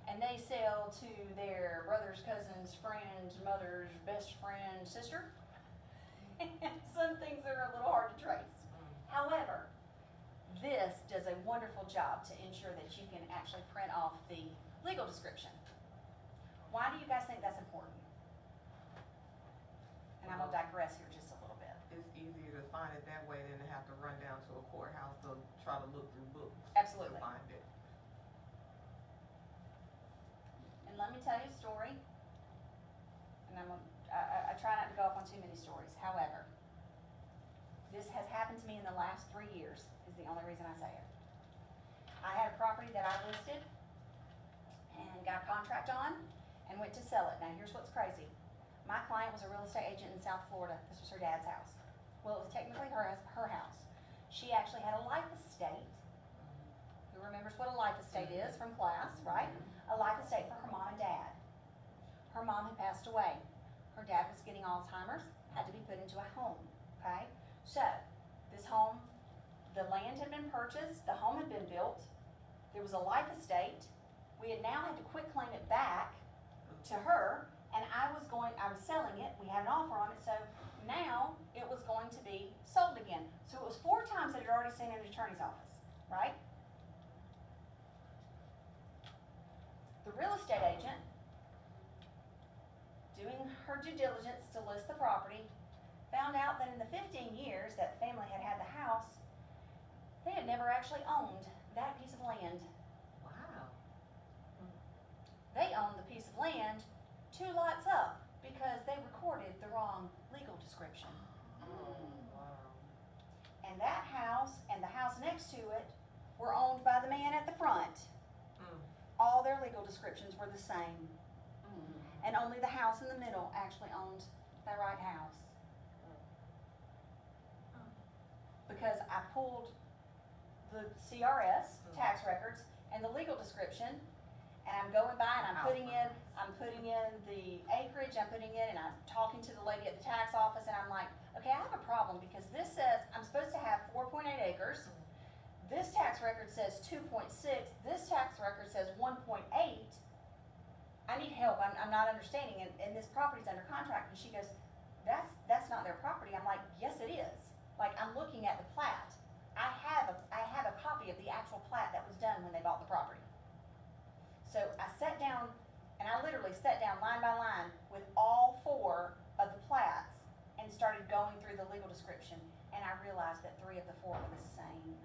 And they sell to their brother's, cousin's, friend's, mother's, best friend, sister. And some things are a little hard to trace. However, this does a wonderful job to ensure that you can actually print off the legal description. Why do you guys think that's important? And I'm gonna digress here just a little bit. It's easier to find it that way than to have to run down to a courthouse to try to look through books. Absolutely. To find it. And let me tell you a story. And I try not to go off on too many stories. However, this has happened to me in the last 3 years, is the only reason I say it. I had a property that I listed and got a contract on and went to sell it. Now here's what's crazy. My client was a real estate agent in South Florida. This was her dad's house. Well, it was technically her house. She actually had a life estate. Who remembers what a life estate is from class, right? A life estate for her mom and dad. Her mom had passed away. Her dad was getting Alzheimer's, had to be put into a home, okay? So, this home, the land had been purchased, the home had been built, there was a life estate. We had now had to quit claim it back to her, and I was selling it, we had an offer on it, so now it was going to be sold again. So it was 4 times that it had already seen an attorney's office, right? The real estate agent, doing her due diligence to list the property, found out that in the 15 years that the family had had the house, they had never actually owned that piece of land. Wow. They owned the piece of land 2 lots up because they recorded the wrong legal description. Wow. And that house and the house next to it were owned by the man at the front. All their legal descriptions were the same. And only the house in the middle actually owned the right house. Because I pulled the CRS, tax records, and the legal description, and I'm going by and I'm putting in the acreage, I'm putting in, and I'm talking to the lady at the tax office, and I'm like, okay, I have a problem because this says I'm supposed to have 4.8 acres. This tax record says 2.6, this tax record says 1.8. I need help, I'm not understanding, and this property's under contract, and she goes, that's not their property. I'm like, yes it is. Like, I'm looking at the plat. I have a copy of the actual plat that was done when they bought the property. So I sat down, and I literally sat down line by line with all 4 of the plats and started going through the legal description, and I realized that 3 of the 4 were the same.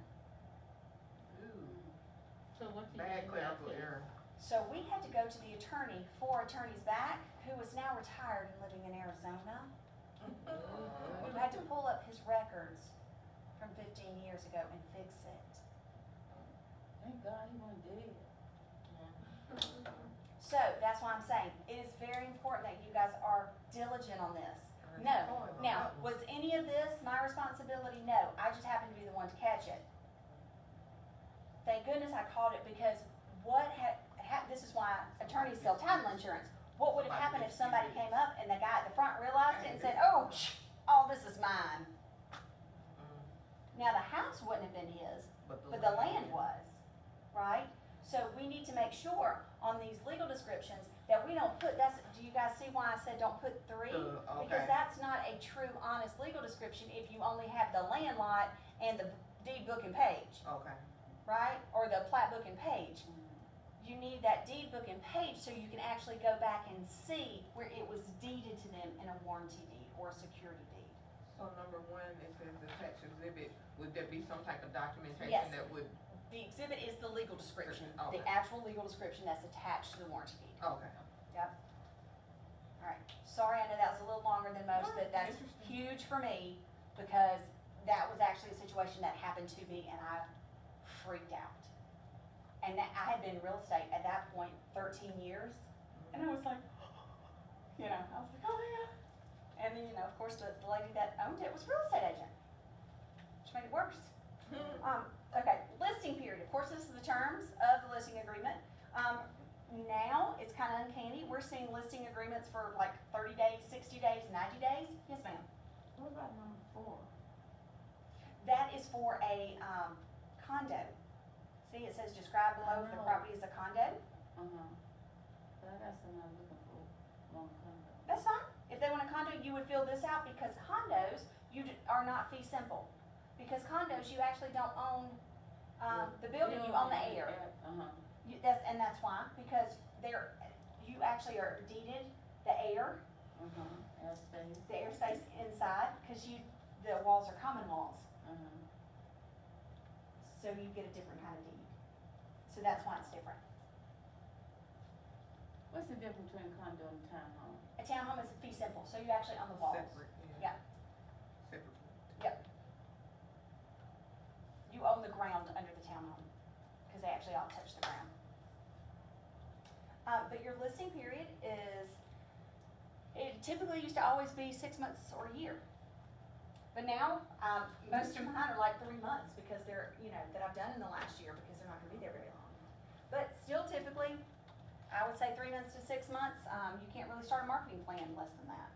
So what do you Bad do clerical about error. So we had to go to the attorney, 4 attorneys back, who is now retired and living in Arizona, who had to pull up his records from 15 years ago and fix it. Thank God he wasn't dead. So that's why I'm saying, it is very important that you guys are diligent on this. No, now, was any of this my responsibility? No, I just happened to be the one to catch it. Thank goodness I caught it, because what this is why attorneys sell title insurance. What would have happened if somebody came up and the guy at the front realized it and said, oh, all this is mine? Now, the house wouldn't have been his, but the land was, right? So we need to make sure on these legal descriptions that we don't put, do you guys see why I said don't put 3? Because Okay. that's not a true, honest legal description if you only have the land lot and the deed book and page, Okay. right? Or the plat book and page. You need that deed book and page so you can actually go back and see where it was deeded to them in a warranty deed or a security deed. So number 1, it says attached exhibit, would there be some type of documentation Yes. that would, The exhibit is the legal description, Okay. the actual legal description that's attached to the warranty deed. okay. Alright, sorry, I know that was a little longer than most, but that's Interesting. huge for me, because that was actually a situation that happened to me and I freaked out. And that, I had been in real estate at that point 13 years, and I was like, I was like, oh yeah. And then, of course, the lady that owned it was a real estate agent, which made it worse. Okay, listing period, of course, this is the terms of the listing agreement. Now, it's kind of uncanny, we're seeing listing agreements for like 30 days, 60 days, 90 days. Yes, ma'am. What about number 4? That is for a condo. See, it says describe below if the property is a condo. But I got somebody looking for one condo. That's fine. If they want a condo, you would fill this out, because condos, are not fee simple. Because condos, you actually don't own the building, you own the air. And that's why, because you actually are deeded the air, Airspace. the airspace inside, because the walls are common walls. So you get a different kind of deed. So that's why it's different. What's the difference between condo and townhome? A townhome is fee simple, so you actually own the walls. Separate, Yeah. Separate. You own the ground under the townhome, because they actually all touch the ground. But your listing period it typically used to always be 6 months or a year. But now, most of mine are like 3 months, because they're, that I've done in the last year, because they're not gonna be there very long. But still typically, I would say 3 months to 6 months. You can't really start a marketing plan less than that.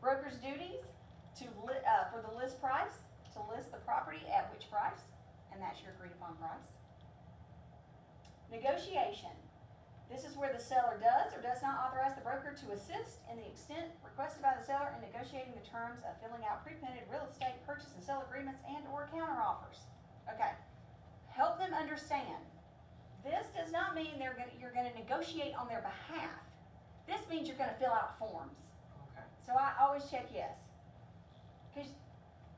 Broker's duties for the list price, to list the property at which price, and that's your agreed upon price. Negotiation. This is where the seller does or does not authorize the broker to assist in the extent requested by the seller in negotiating the terms of filling out pre-printed real estate purchase and sale agreements and or counteroffers. Okay, help them understand. This does not mean you're gonna negotiate on their behalf. This means you're gonna fill out forms. Okay. So I always check yes.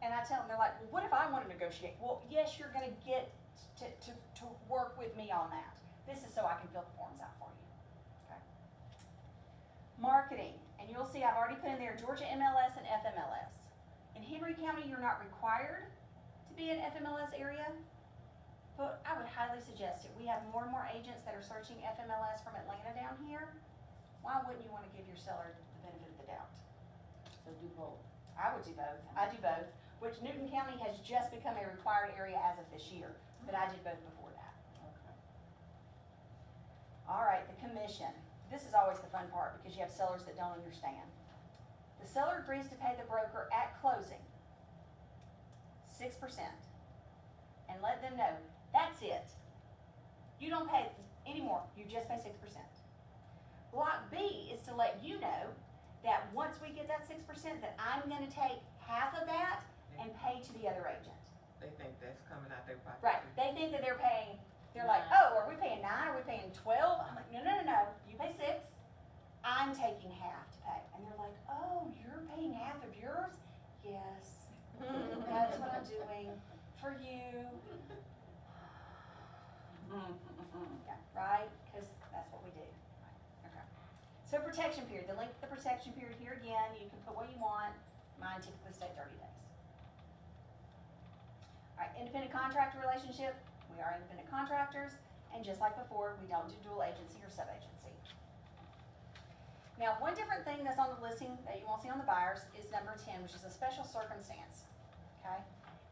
And I tell them, they're like, well, what if I want to negotiate? Well, yes, you're gonna get to work with me on that. This is so I can fill the forms out for you. Okay. Marketing, and you'll see I've already put in there Georgia MLS and FMLS. In Henry County, you're not required to be in FMLS area, but I would highly suggest it. We have more and more agents that are searching FMLS from Atlanta down here. Why wouldn't you want to give your seller the benefit of the doubt? So do both. I would do both. I do both, which Newton County has just become a required area as of this year, but I did both before that. Okay. All right, the commission. This is always the fun part, because you have sellers that don't understand. The seller agrees to pay the broker at closing 6%, and let them know that's it. You don't pay any more, you just pay 6%. Block B is to let you know that once we get that 6%, that I'm gonna take half of that and pay to the other agent. They think that's coming out their pocket. Right, they think that they're like, oh, are we paying 9, are we paying 12? I'm like, no, you pay 6, I'm taking half to pay. And they're like, oh, you're paying half of yours? Yes, that's what I'm doing for you. Yeah, right, cause that's what we do. Okay. So protection period, the length of the protection period, here again, you can put what you want, mine typically state 30 days. Alright, independent contractor relationship, we are independent contractors, and just like before, we don't do dual agency or sub-agency. Now, one different thing that's on the listing that you won't see on the buyers is number 10, which is a special circumstance, okay?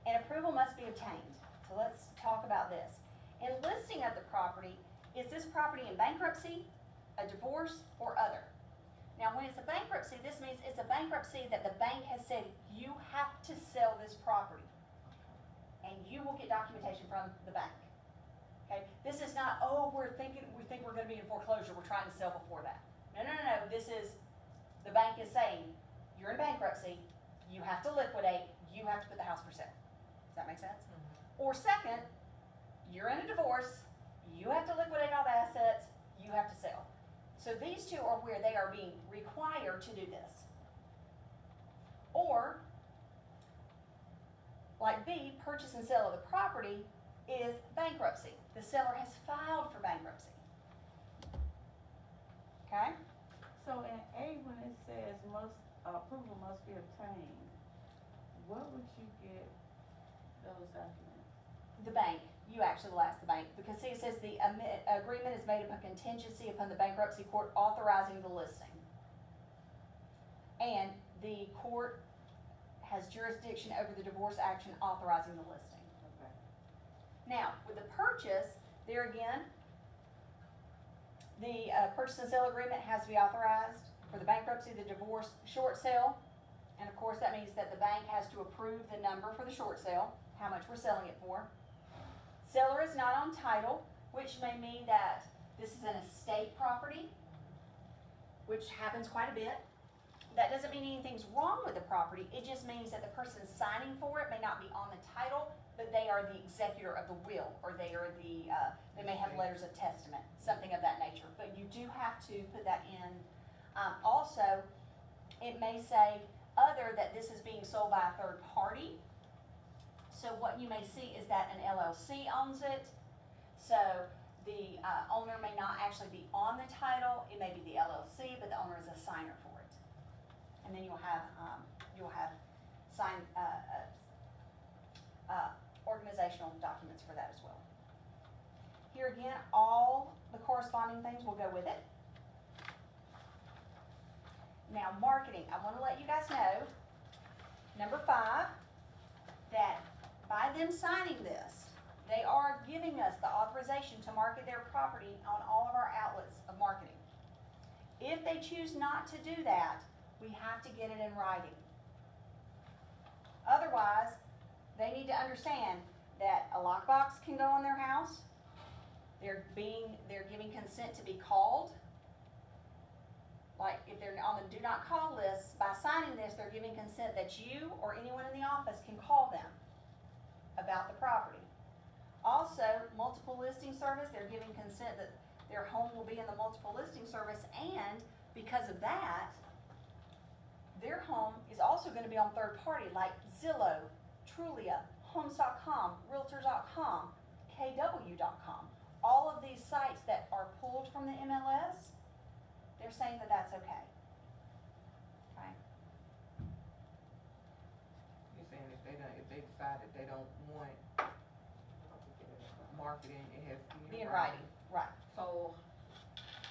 And approval must be obtained, so let's talk about this. In listing of the property, is this property in bankruptcy, a divorce, or other? Now, when it's a bankruptcy, this means it's a bankruptcy that the bank has said, you have to sell this property. And you will get documentation from the bank. Okay, this is not, oh, we think we're gonna be in foreclosure, we're trying to sell before that. No, this is, the bank is saying, you're in bankruptcy, you have to liquidate, you have to put the house for sale. Does that make sense? Or second, you're in a divorce, you have to liquidate all the assets, you have to sell. So these two are where they are being required to do this. Or, like B, purchase and sale of the property is bankruptcy. The seller has filed for bankruptcy. Okay? So in A, when it says approval must be obtained, where would you get those documents? The bank, you actually will ask the bank, because see, it says the agreement is made upon contingency upon the bankruptcy court authorizing the listing. And the court has jurisdiction over the divorce action authorizing the listing. Okay. Now, with the purchase, there again, the purchase and sale agreement has to be authorized for the bankruptcy, the divorce, short sale. And of course, that means that the bank has to approve the number for the short sale, how much we're selling it for. Seller is not on title, which may mean that this is an estate property, which happens quite a bit. That doesn't mean anything's wrong with the property, it just means that the person signing for it may not be on the title, but they are the executor of the will, or they are the, they may have letters of testament, something of that nature. But you do have to put that in. Also, it may say other, that this is being sold by a third party. So what you may see is that an LLC owns it. So the owner may not actually be on the title, it may be the LLC, but the owner is a signer for it. And then you'll have signed organizational documents for that as well. Here again, all the corresponding things will go with it. Now, marketing, I want to let you guys know, number 5, that by them signing this, they are giving us the authorization to market their property on all of our outlets of marketing. If they choose not to do that, we have to get it in writing. Otherwise, they need to understand that a lockbox can go on their house. They're giving consent to be called. Like if they're on the do not call list, by signing this, they're giving consent that you or anyone in the office can call them about the property. Also, multiple listing service, they're giving consent that their home will be in the multiple listing service, and because of that, their home is also going to be on third party like Zillow, Trulia, Homes.com, Realtor.com, KW.com. All of these sites that are pulled from the MLS, they're saying that that's okay. Okay. You're saying if they decide that they don't want marketing, it has to Be in writing, right. So,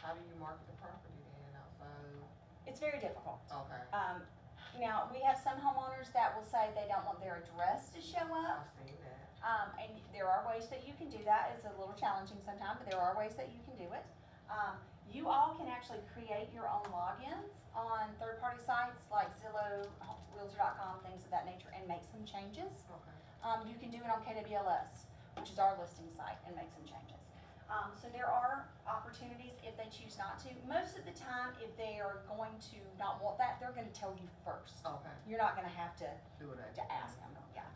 how do you market the property then outside? It's very difficult. Okay, Now, we have some homeowners that will say they don't want their address to show up. I've seen that. And there are ways that you can do that. It's a little challenging sometimes, but there are ways that you can do it. You all can actually create your own logins on third-party sites like Zillow, Realtor.com, things of that nature, and make some changes. Okay. You can do it on KWLS, which is our listing site, and make some changes. So there are opportunities if they choose not to. Most of the time, if they are going to not want that, they're gonna tell you first. Okay, You're not gonna have to do it. ask them, yeah.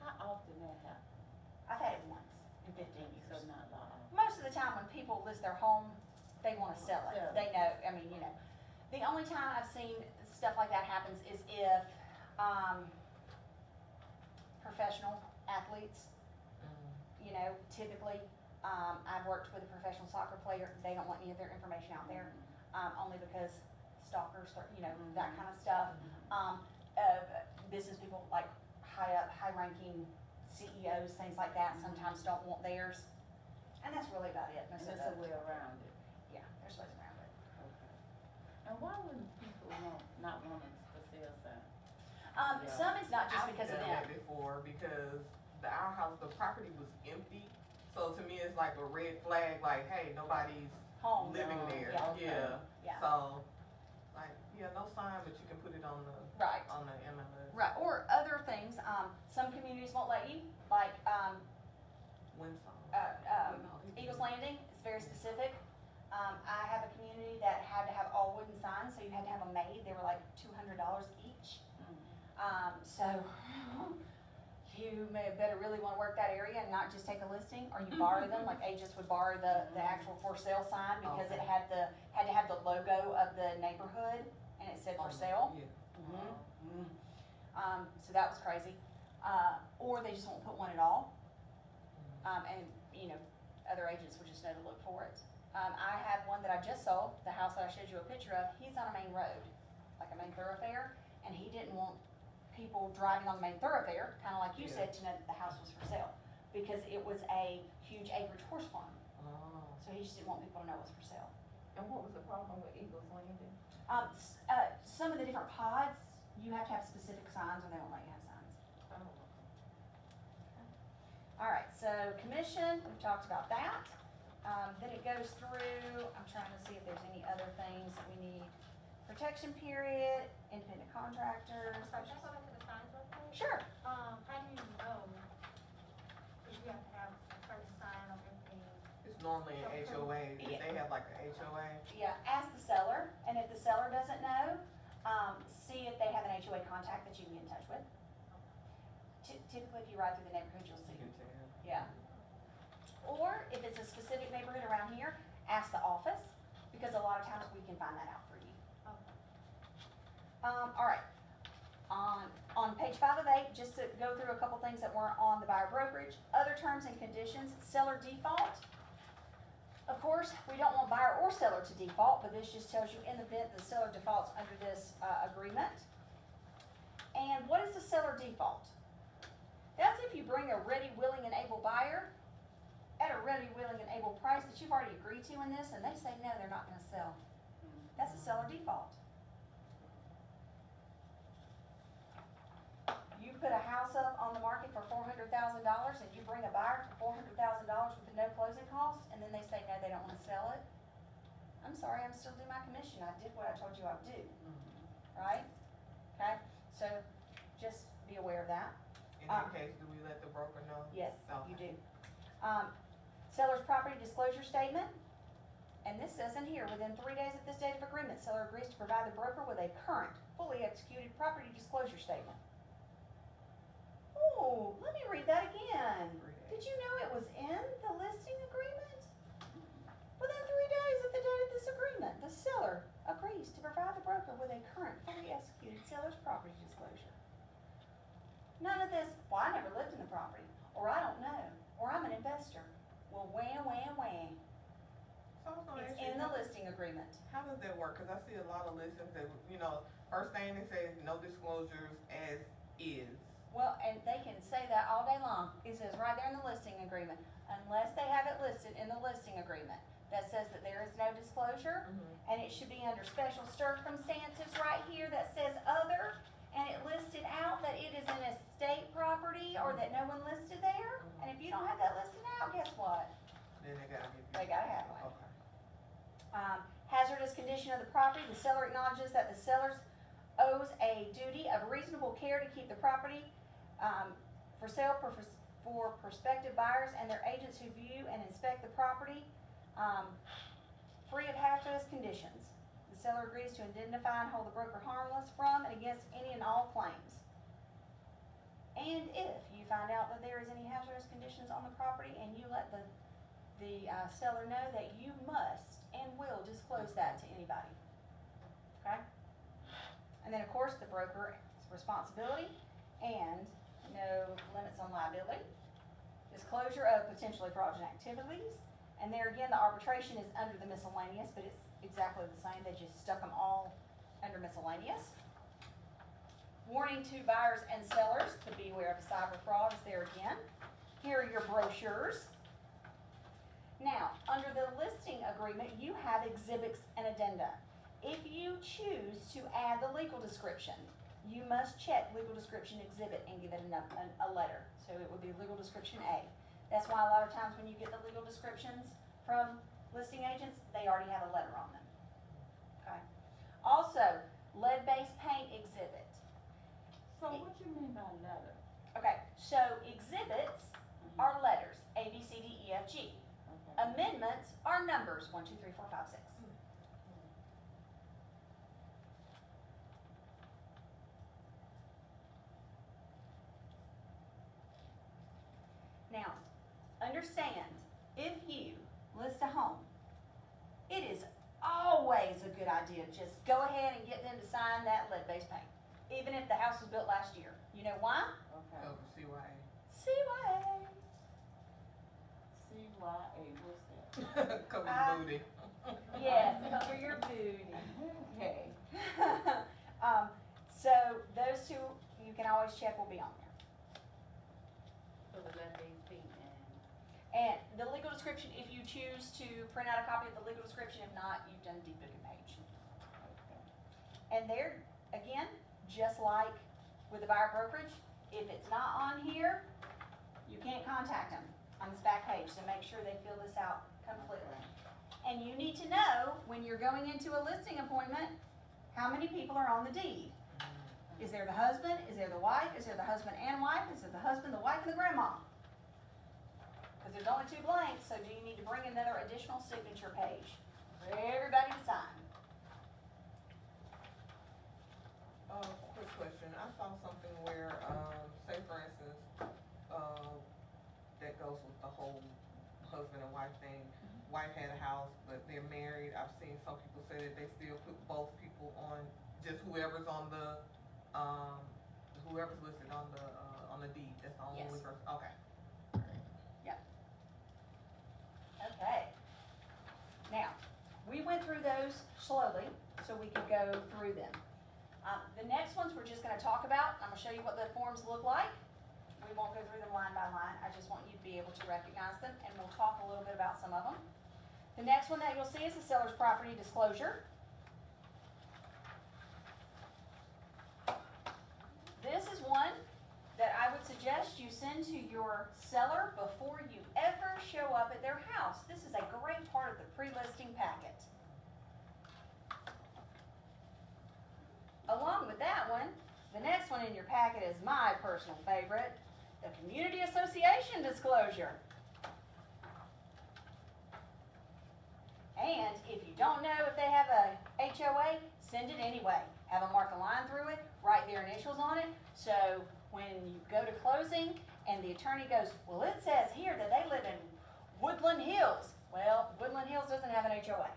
How often that happens? I've had it once in 15 So years. not a lot. Most of the time when people list their home, they wanna sell it. Sell it. They know, I mean, you know. The only time I've seen stuff like that happens is if, professional athletes, you know, typically, I've worked with a professional soccer player, they don't want any of their information out there, only because stalkers, you know, that kind of stuff. Business people like high ranking CEOs, things like that, sometimes don't want theirs. And that's really about it. And Most there's of a way around it. yeah, there's ways around it. Okay. And why wouldn't people not want a for sale sign? Yeah. Some it's not just I've because of done them. that before because our house, the property was empty. So to me, it's like a red flag, like, hey, nobody's Home. living No, there. yeah. Yeah. Yeah. So, like, yeah, no sign, but you can put it on the Right. MLS. Right. Or other things. Some communities won't let you, like Windsong. Eagles Landing is very specific. I have a community that had to have all wooden signs, so you had to have them made. They were like $200 each. So you may better really want to work that area and not just take a listing, or you borrow them. Like agents would borrow the actual for sale sign because it had to have the logo of the neighborhood and it said for sale. Yeah. So that was crazy. Or they just won't put one at all. And, you know, other agents would just know to look for it. I had one that I just sold, the house that I showed you a picture of, he's on a main road, like a main thoroughfare, and he didn't want people driving on the main thoroughfare, kinda like you said, to know that the house was for sale. Because it was a huge acreage horse farm, Oh. so he just didn't want people to know it was for sale. And what was the problem with Eagles Landing? Some of the different pods, you have to have specific signs or they won't let you have signs. Alright, so commission, we've talked about that. Then it goes through, I'm trying to see if there's any other things that we need. Protection period, independent contractors. I'm sorry, can I go back to the signs real quick? Sure. How do you know if you have to have a certain sign or everything? It's normally an HOA. Yeah. They have like an HOA. Yeah, ask the seller, and if the seller doesn't know, see if they have an HOA contact that you can get in touch with. Typically, if you ride through the neighborhood, you'll see. You can tell. Yeah. Or if it's a specific neighborhood around here, ask the office, because a lot of times we can find that out for you. Okay. All right. On page 5 of 8, just to go through a couple things that weren't on the buyer brokerage, other terms and conditions, seller default. Of course, we don't want buyer or seller to default, but this just tells you in the event the seller defaults under this agreement. And what is the seller default? That's if you bring a ready, willing, and able buyer at a ready, willing, and able price that you've already agreed to in this, and they say no, they're not gonna sell. That's a seller default. You put a house up on the market for $400,000 and you bring a buyer for $400,000 with no closing costs, and then they say no, they don't wanna sell it. I'm sorry, I'm still doing my commission. I did what I told you I would do, right? Okay, so just be aware of that. In that case, do we let the broker know? Yes, you Okay. do. Seller's property disclosure statement, and this says in here, within 3 days of this date of agreement, seller agrees to provide the broker with a current, fully executed property disclosure statement. Oh, let me read that again. 3 days. Did you know it was in the listing agreement? Within 3 days of the date of this agreement, the seller agrees to provide the broker with a current, fully executed seller's property disclosure. None of this, well, I never lived in the property, or I don't know, or I'm an investor. Well, wham, wham, wham. So I was gonna It's ask you, in the listing agreement. how does that work? Cause I see a lot of listings that, first thing they say is no disclosures as is. Well, and they can say that all day long. It says right there in the listing agreement, unless they have it listed in the listing agreement that says that there is no disclosure, and it should be under special circumstances right here that says other, and it listed out that it is an estate property or that no one listed there. And if you don't have that listed out, guess what? Then they gotta give you. They gotta have one. Okay. Hazardous condition of the property, the seller acknowledges that the seller owes a duty of reasonable care to keep the property for sale for prospective buyers and their agents who view and inspect the property free of hazardous conditions. The seller agrees to indemnify and hold the broker harmless from and against any and all claims. And if you find out that there is any hazardous conditions on the property and you let the seller know, that you must and will disclose that to anybody. Okay? And then, of course, the broker's responsibility and no limits on liability. disclosure of potentially fraudulent activities. And there again, the arbitration is under the miscellaneous, but it's exactly the same, they just stuck them all under miscellaneous. Warning to buyers and sellers to beware of cyber fraud is there again. Here are your brochures. Now, under the listing agreement, you have exhibits and addenda. If you choose to add the legal description, you must check legal description exhibit and give it a letter. So it would be legal description A. That's why a lot of times when you get the legal descriptions from listing agents, they already have a letter on them. Okay. Also, lead-based paint exhibit. So what you mean by letter? Okay, so exhibits are letters, A, B, C, D, E, F, G. Okay. Amendments are numbers, 1, 2, 3, 4, 5, 6. Now, understand, if you list a home, it is always a good idea, just go ahead and get them to sign that lead-based paint, even if the house was built last year. You know why? Okay. Over CYA. CYA. CYA, what's that? Cover booty. Yes, cover your booty. Okay. So those two, you can always check will be on there. So the lead-based paint And the legal description, if you choose to print out a copy of the legal description, if not, you've done deep book page. okay. And there, again, just like with the buyer brokerage, if it's not on here, you can't contact them on this back page, so make sure they fill this out completely. And you need to know, when you're going into a listing appointment, how many people are on the deed. Is there the husband? Is there the wife? Is there the husband and wife? Is it the husband, the wife, and the grandma? Because there's only 2 blanks, so do you need to bring another additional signature page for everybody to sign? Quick question, I saw something where, say for instance, that goes with the whole husband and wife thing. Wife had a house, but they're married. I've seen some people say that they still put both people on, just whoever's on the, whoever's listed on the deed, that's the only Yes. person, okay. Okay. Now, we went through those slowly, so we could go through them. The next ones we're just gonna talk about. I'm gonna show you what the forms look like. We won't go through them line by line. I just want you to be able to recognize them, and we'll talk a little bit about some of them. The next one that you'll see is the seller's property disclosure. This is one that I would suggest you send to your seller before you ever show up at their house. This is a great part of the pre-listing packet. Along with that one, the next one in your packet is my personal favorite, the Community Association disclosure. And if you don't know if they have a HOA, send it anyway. Have them mark a line through it, write their initials on it, so when you go to closing and the attorney goes, well, it says here that they live in Woodland Hills. Well, Woodland Hills doesn't have an HOA.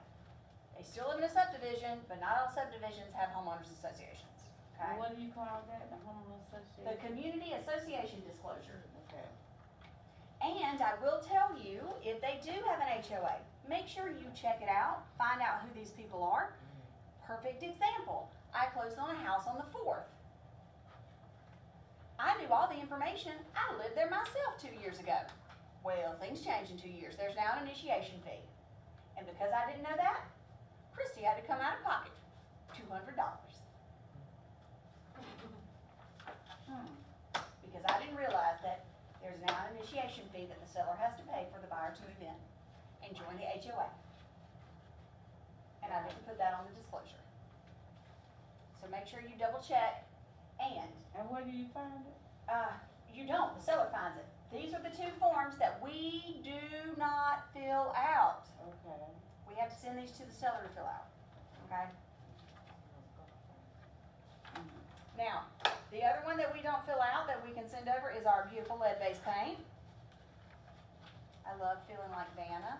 They still live in a subdivision, but not all subdivisions have homeowners associations, okay? What do you call that, the homeowner The association? Community Association disclosure. Okay. And I will tell you, if they do have an HOA, make sure you check it out, find out who these people are. Perfect example, I closed on a house on the 4th. I knew all the information, I lived there myself 2 years ago. Well, things changed in 2 years, there's now an initiation fee. And because I didn't know that, Christy had to come out of pocket, $200. Because I didn't realize that there's now an initiation fee that the seller has to pay for the buyer to move in and join the HOA. And I didn't put that on the disclosure. So make sure you double check, and, And where do you find it? you don't, the seller finds it. These are the 2 forms that we do not fill out. Okay. We have to send these to the seller to fill out, okay? Now, the other one that we don't fill out that we can send over is our beautiful lead-based paint. I love feeling like Vanna.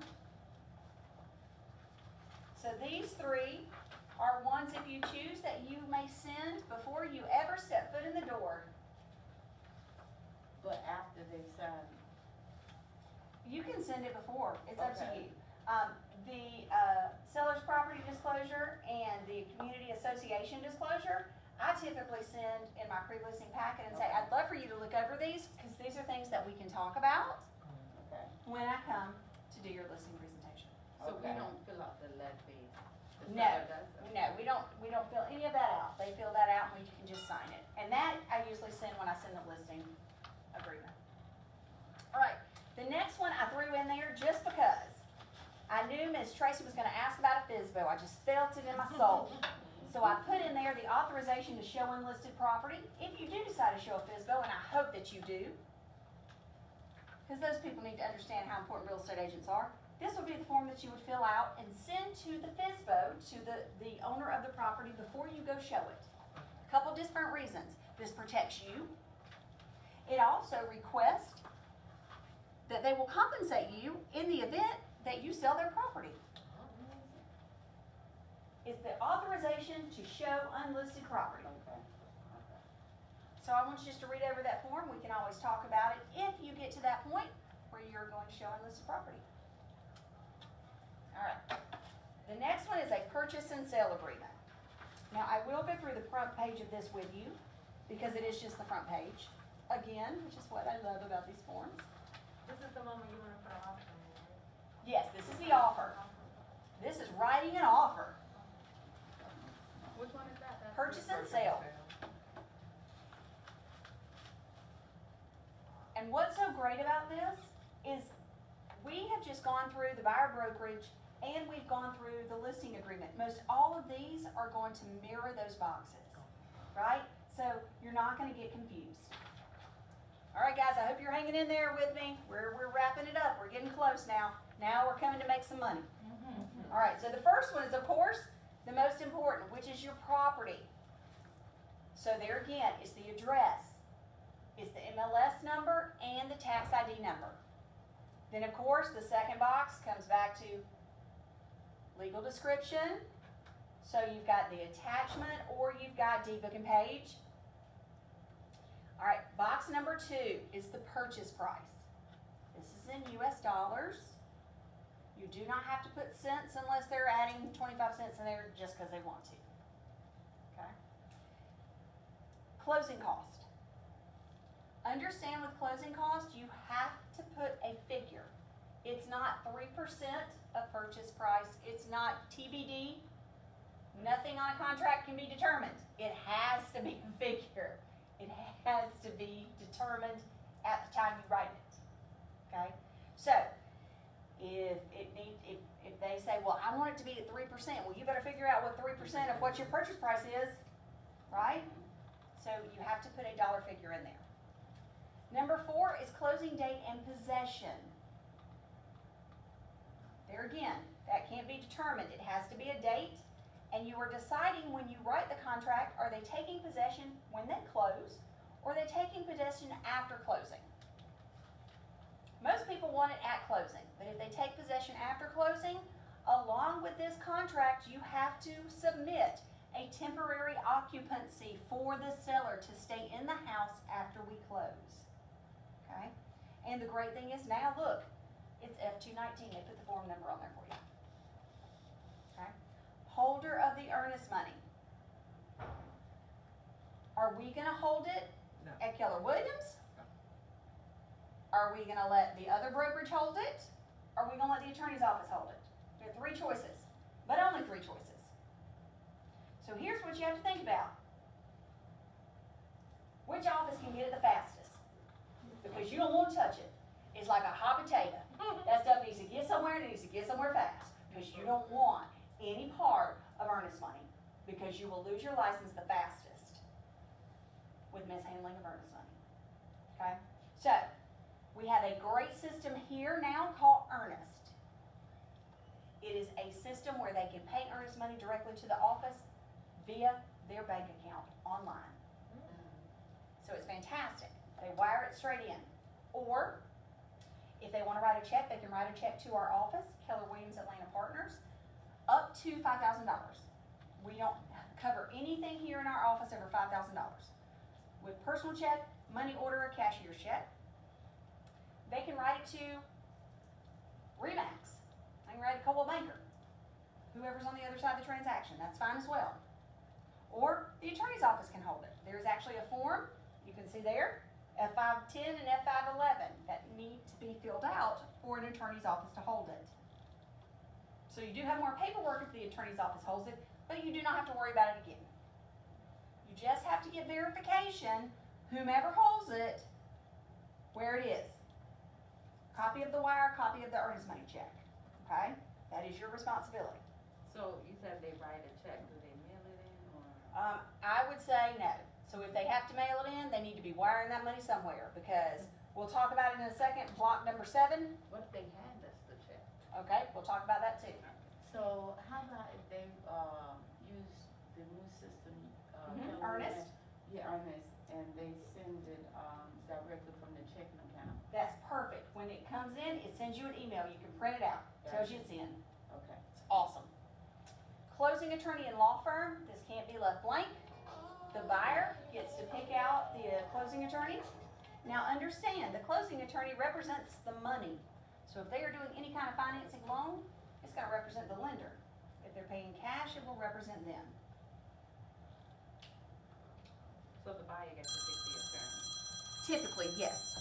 So these 3 are ones, if you choose, that you may send before you ever step foot in the door. But after they sign, You can send it before, it's up to Okay. you. The, seller's property disclosure and the community association disclosure, I typically send in my pre-listing packet and say, Okay. I'd love for you to look over these, cause these are things that we can talk about Okay. when I come to do your listing presentation. So we Okay. don't fill out the lead fee? The No. seller does? No, we don't fill any of that out, they fill that out and we can just sign it, and that I usually send when I send the listing agreement. Alright, the next one I threw in there just because I knew Ms. Tracy was gonna ask about a FISBO, I just felt it in my soul. So I put in there the authorization to show unlisted property, if you do decide to show a FISBO, and I hope that you do, cause those people need to understand how important real estate agents are. This would be the form that you would fill out and send to the FISBO, to the owner of the property before you go show it. Couple different reasons. This protects you. It also requests that they will compensate you in the event that you sell their property. It's the authorization to show unlisted property. Okay. So I want you just to read over that form. We can always talk about it if you get to that point where you're going to show unlisted property. All right. The next one is a purchase and sale agreement. Now, I will go through the front page of this with you because it is just the front page. Again, which is what I love about these forms. This is the one where you wanna put an offer in, right? Yes, this is the offer. This is writing an offer. Which one is that? That's- Purchase and sale. And what's so great about this is we have just gone through the buyer brokerage and we've gone through the listing agreement. Most all of these are going to mirror those boxes, right? So you're not gonna get confused. All right, guys, I hope you're hanging in there with me. We're wrapping it up. We're getting close now. Now we're coming to make some money. All right, so the first one is, of course, the most important, which is your property. So there again is the address, is the MLS number, and the tax ID number. Then, of course, the second box comes back to legal description. So you've got the attachment or you've got deed book and page. All right, box number 2 is the purchase price. This is in US dollars. You do not have to put cents unless they're adding 25 cents in there just because they want to. Okay? Closing cost. Understand with closing cost, you have to put a figure. It's not 3% of purchase price. It's not TBD. Nothing on a contract can be determined. It has to be a figure. It has to be determined at the time you write it. Okay? So, if they say, well, I want it to be at 3%, well, you better figure out what 3% of what your purchase price is, right? So you have to put a dollar figure in there. Number 4 is closing date and possession. There again, that can't be determined. It has to be a date, and you are deciding when you write the contract, are they taking possession when they close, or are they taking possession after closing? Most people want it at closing, but if they take possession after closing, along with this contract, you have to submit a temporary occupancy for the seller to stay in the house after we close. Okay? And the great thing is now, look, it's F219. They put the form number on there for you. Okay? Holder of the earnest money. Are we gonna hold it No. at Keller Williams? Are we gonna let the other brokerage hold it? Are we gonna let the attorney's office hold it? There are 3 choices, but only 3 choices. So here's what you have to think about. Which office can get it the fastest? Because you don't wanna touch it. It's like a hot potato. That stuff needs to get somewhere and it needs to get somewhere fast. Because you don't want any part of earnest money. Because you will lose your license the fastest with mishandling of earnest money. Okay? So, we have a great system here now called Earnest. It is a system where they can pay earnest money directly to the office via their bank account online. So it's fantastic. They wire it straight in. Or, if they want to write a check, they can write a check to our office, Keller Williams Atlanta Partners, up to $5,000. We don't cover anything here in our office over $5,000. With personal check, money order, or cashier's check, they can write it to Remax. I can write a Coldwell Banker. Whoever's on the other side of the transaction, that's fine as well. Or the attorney's office can hold it. There's actually a form, you can see there, F510 and F511 that need to be filled out for an attorney's office to hold it. So you do have more paperwork if the attorney's office holds it, but you do not have to worry about it again. You just have to get verification, whomever holds it, where it is. Copy of the wire, copy of the earnest money check, okay? That is your responsibility. So you said they write a check, do they mail it in or? I would say no. So if they have to mail it in, they need to be wiring that money somewhere, because we'll talk about it in a second, block number 7, What if they hand us the check? okay? We'll talk about that too. So how about if they, use the new system, Mhm, Kelly Earnest? and- Yeah, Earnest, and they send it, directly from the checking account? That's perfect. When it comes in, it sends you an email. You can print it out. Tells you it's in. Okay. It's awesome. Closing attorney and law firm, this can't be left blank. The buyer gets to pick out the closing attorney. Now understand, the closing attorney represents the money. So if they are doing any kind of financing loan, it's gonna represent the lender. If they're paying cash, it will represent them. So the buyer gets to pick the attorney? Typically, yes.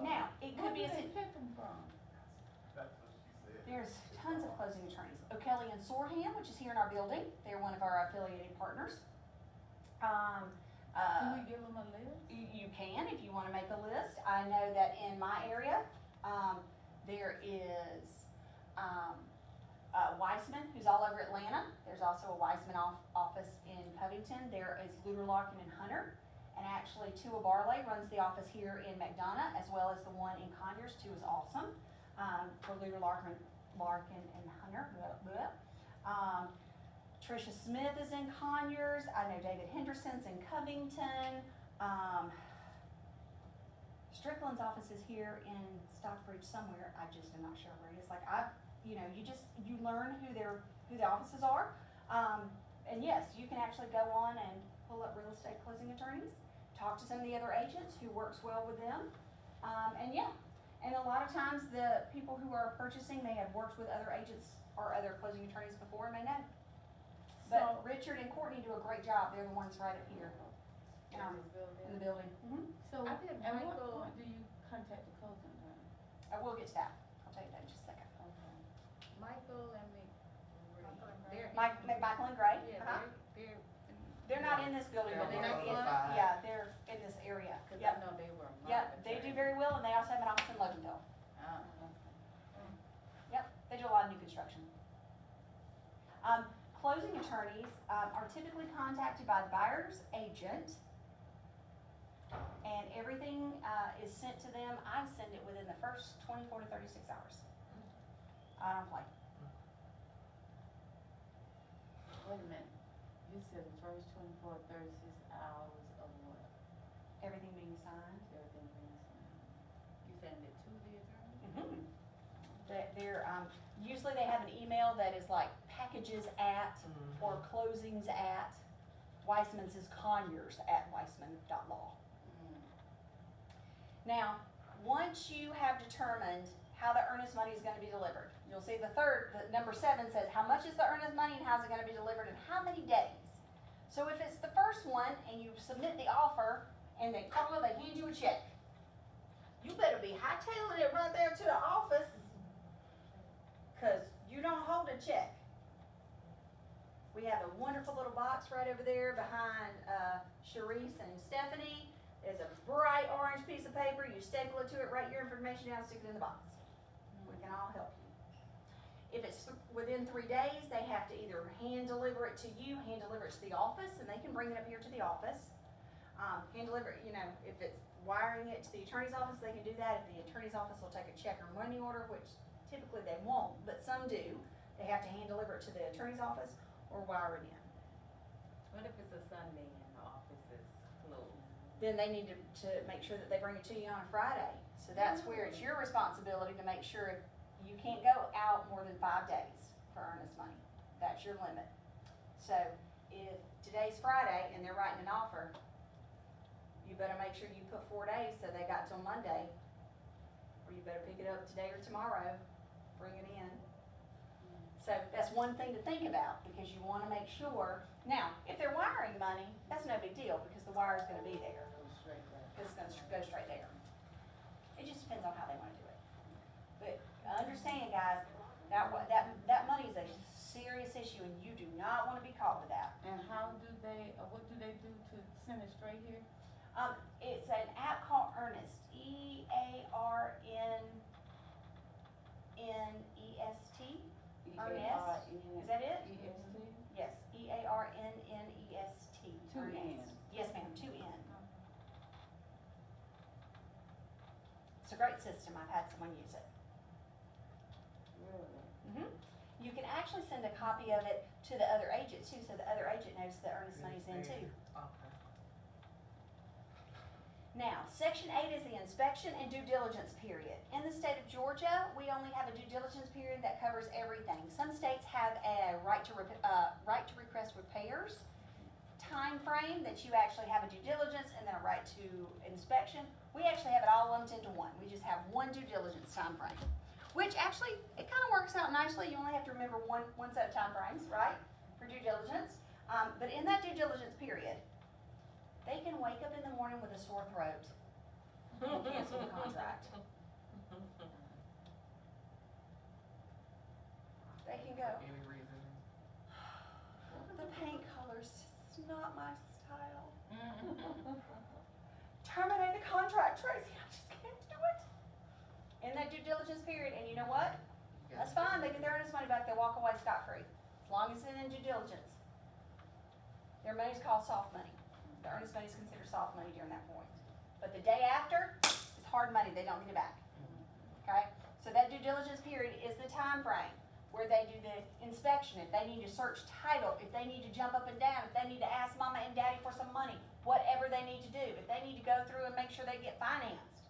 Now, it could be a, Where do they pick them from? there's tons of closing attorneys. O'Kelly and Sorham, which is here in our building, they're one of our affiliated partners. Can we give them a list? You can if you wanna make a list. I know that in my area, there is, Weissman, who's all over Atlanta. There's also a Weissman office in Covington. There is Luter Larkin and Hunter. And actually, Tua Barley runs the office here in McDonough, as well as the one in Conyers. Tua is awesome, for Luter Larkin and Hunter, blah, blah. Tricia Smith is in Conyers. I know David Henderson's in Covington. Strickland's office is here in Stockbridge somewhere. I just am not sure where it is. Like you learn who the offices are. And yes, you can actually go on and pull up real estate closing attorneys, talk to some of the other agents who works well with them. And a lot of times the people who are purchasing may have worked with other agents or other closing attorneys before and may know. But So- Richard and Courtney do a great job. They're the ones right up here In this building? in the building. So, I did at what Michael- point do you contact the closing attorney? I will get to that. I'll tell you that in just a second. Okay. Michael and me, they're. Michael and Gray? Yeah, Uh-huh. they're. They're not in this building, but They're they're on the in, other side. yeah, they're in this area. Cause I Yep, know they were. yep, they do very well, and they also have an office in Loganville. Okay. Yep, they do a lot of new construction. Closing attorneys, are typically contacted by the buyer's agent. And everything, is sent to them. I send it within the first 24 to 36 hours. I don't play. Wait a minute, you said the first 24, 36 hours of what? Everything being signed. Everything being signed? You send it to the attorney? Mhm. They're, usually they have an email that is like packages at or closings at. Weissman's is Conyers at weissman.law. Now, once you have determined how the earnest money is gonna be delivered, you'll see the number 7 says, how much is the earnest money and how's it gonna be delivered and how many days? So if it's the first one and you submit the offer and they call, they hand you a check, you better be hightailing it right there to the office, cause you don't hold a check. We have a wonderful little box right over there behind, Sharice and Stephanie. There's a bright orange piece of paper, you staple it to it, write your information down, stick it in the box. We can all help you. If it's within 3 days, they have to either hand deliver it to you, hand deliver it to the office, and they can bring it up here to the office. Hand deliver it, if it's wiring it to the attorney's office, they can do that. If the attorney's office will take a check or money order, which typically they won't, but some do, they have to hand deliver it to the attorney's office or wire it in. What if it's a Sunday and the office is closed? Then they need to make sure that they bring it to you on a Friday. So that's where it's your responsibility to make sure if you can't go out more than 5 days for earnest money. That's your limit. So if today's Friday and they're writing an offer, you better make sure you put 4 days, so they got till Monday. Or you better pick it up today or tomorrow, bring it in. So that's one thing to think about, because you wanna make sure, now, if they're wiring money, that's no big deal, because the wire's gonna be there, Go straight there. because it's gonna go straight there. It just depends on how they wanna do it. But understand, guys, that money is a serious issue, and you do not wanna be caught with that. And how do they, what do they do to send it straight here? It's an app called Earnest, EARNNEST. Ernest? Is that it? EST? Yes, EARNNEST. Two Ernest. N's. Yes, ma'am, 2 N. It's a great system, I've had someone use it. Really? You can actually send a copy of it to the other agent too, so the other agent knows the earnest money's in too. Okay. Now, section 8 is the inspection and due diligence period. In the state of Georgia, we only have a due diligence period that covers everything. Some states have a right to request repairs time frame that you actually have a due diligence and then a right to inspection. We actually have it all lumped into one. We just have one due diligence time frame, which actually, it kind of works out nicely. You only have to remember one set of time frames, right, for due diligence. But in that due diligence period, they can wake up in the morning with a sore throat and cancel the contract. They can go, Any reason? the paint color's just not my style. Terminate the contract, Tracy, I just can't do it. In that due diligence period, and you know what? That's fine, they get their earnest money back, they walk away scot-free, as long as it's in due diligence. Their money's called soft money. The earnest money is considered soft money during that point. But the day after, it's hard money, they don't get it back. Okay? So that due diligence period is the time frame where they do the inspection, if they need to search title, if they need to jump up and down, if they need to ask mama and daddy for some money, whatever they need to do, if they need to go through and make sure they get financed,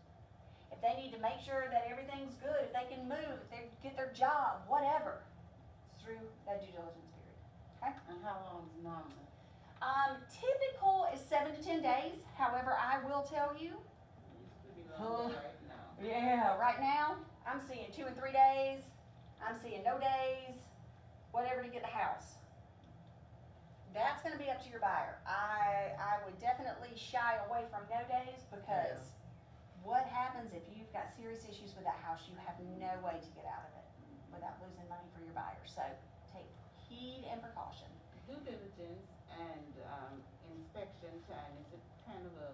if they need to make sure that everything's good, if they can move, if they get their job, whatever, it's through that due diligence period. Okay? And how long is normal? Typical is 7 to 10 days. However, I will tell you, It used to be longer right now. yeah, right now, I'm seeing 2 and 3 days. I'm seeing no days, whatever to get the house. That's gonna be up to your buyer. I would definitely shy away from no days, because what happens if you've got serious issues with that house, you have no way to get out of it without losing money for your buyer. So take heed and precaution. Due diligence and inspection time, is it kind of the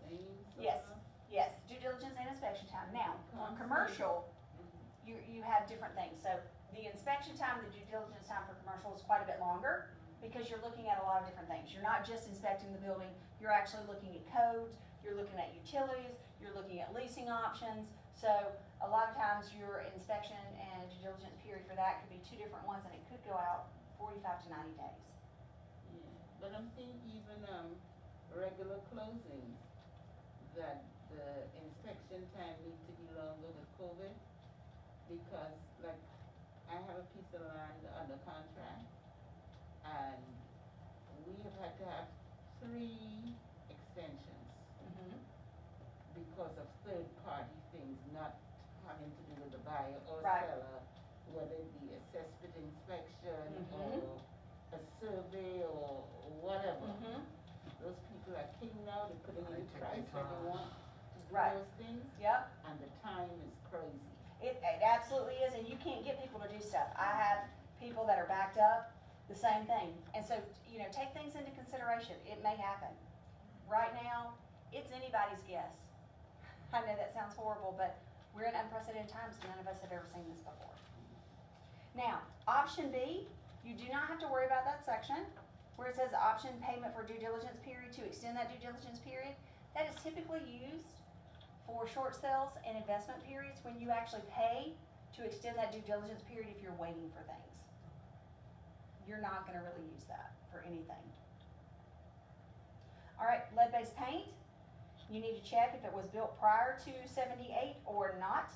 same sort Yes. of? Yes, due diligence and inspection time. Now, on Okay. commercial, Mhm. you have different things. So the inspection time, the due diligence time for commercial is quite a bit longer, because you're looking at a lot of different things. You're not just inspecting the building, you're actually looking at codes, you're looking at utilities, you're looking at leasing options. So a lot of times your inspection and due diligence period for that could be 2 different ones, and it could go out 45 to 90 days. Yeah, but I'm seeing even regular closings, that the inspection time needs to be longer with COVID, because like, I have a piece of land under contract, and we have had to have 3 extensions because of third-party things not having to do with the buyer or Right. seller, whether it be assessment inspection Mhm. or a survey or whatever. Mm-hmm. Those people are king now, they're putting in They the take price their that they time. want to do Right. those things, Yep. and the time is crazy. It absolutely is, and you can't get people to do stuff. I have people that are backed up, the same thing. And so, take things into consideration. It may happen. Right now, it's anybody's guess. I know that sounds horrible, but we're in unprecedented times. None of us have ever seen this before. Now, option B, you do not have to worry about that section where it says option payment for due diligence period to extend that due diligence period. That is typically used for short sales and investment periods, when you actually pay to extend that due diligence period if you're waiting for things. You're not gonna really use that for anything. All right, lead-based paint, you need to check if it was built prior to 78 or not.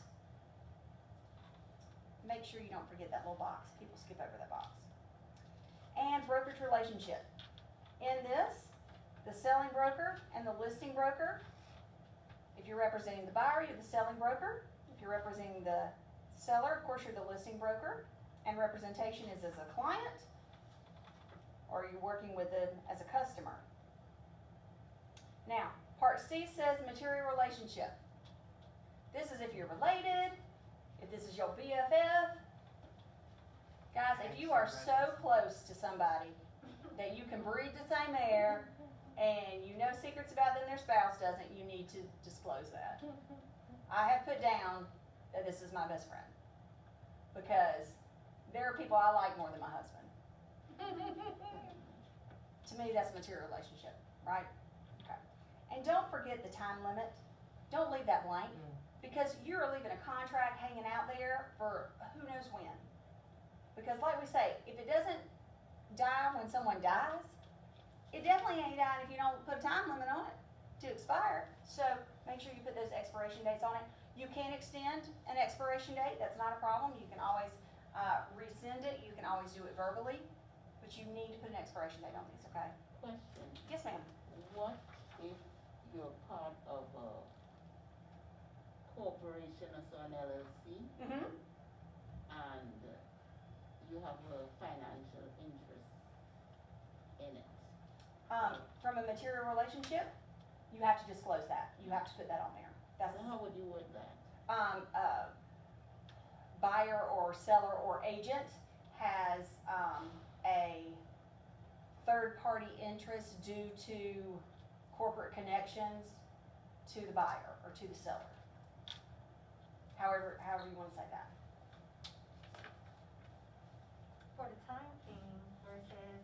Make sure you don't forget that little box. People skip over that box. And brokerage relationship. In this, the selling broker and the listing broker. If you're representing the buyer, you're the selling broker. If you're representing the seller, of course, you're the listing broker. And representation is as a client, or you're working with them as a customer. Now, Part C says material relationship. This is if you're related, if this is your BFF. Guys, if you are so close to somebody that you can breathe the same air and you know secrets about them their spouse doesn't, you need to disclose that. I have put down that this is my best friend because there are people I like more than my husband. To me, that's a material relationship, right? Okay. And don't forget the time limit. Don't leave that blank because you're leaving a contract hanging out there for who knows when. Because like we say, if it doesn't die when someone dies, it definitely ain't dying if you don't put a time limit on it to expire. So make sure you put those expiration dates on it. You can extend an expiration date, that's not a problem. You can always rescind it, you can always do it verbally, but you need to put an expiration date on these, okay? Question, Yes, ma'am. what if you're part of a corporation or so, an LLC, Mm-hmm. and you have a financial interest in it? From a material relationship, you have to disclose that. You have to put that on there. That's So how would you word that? Buyer or seller or agent has a third-party interest due to corporate connections to the buyer or to the seller. However you want to say that. For the time being versus,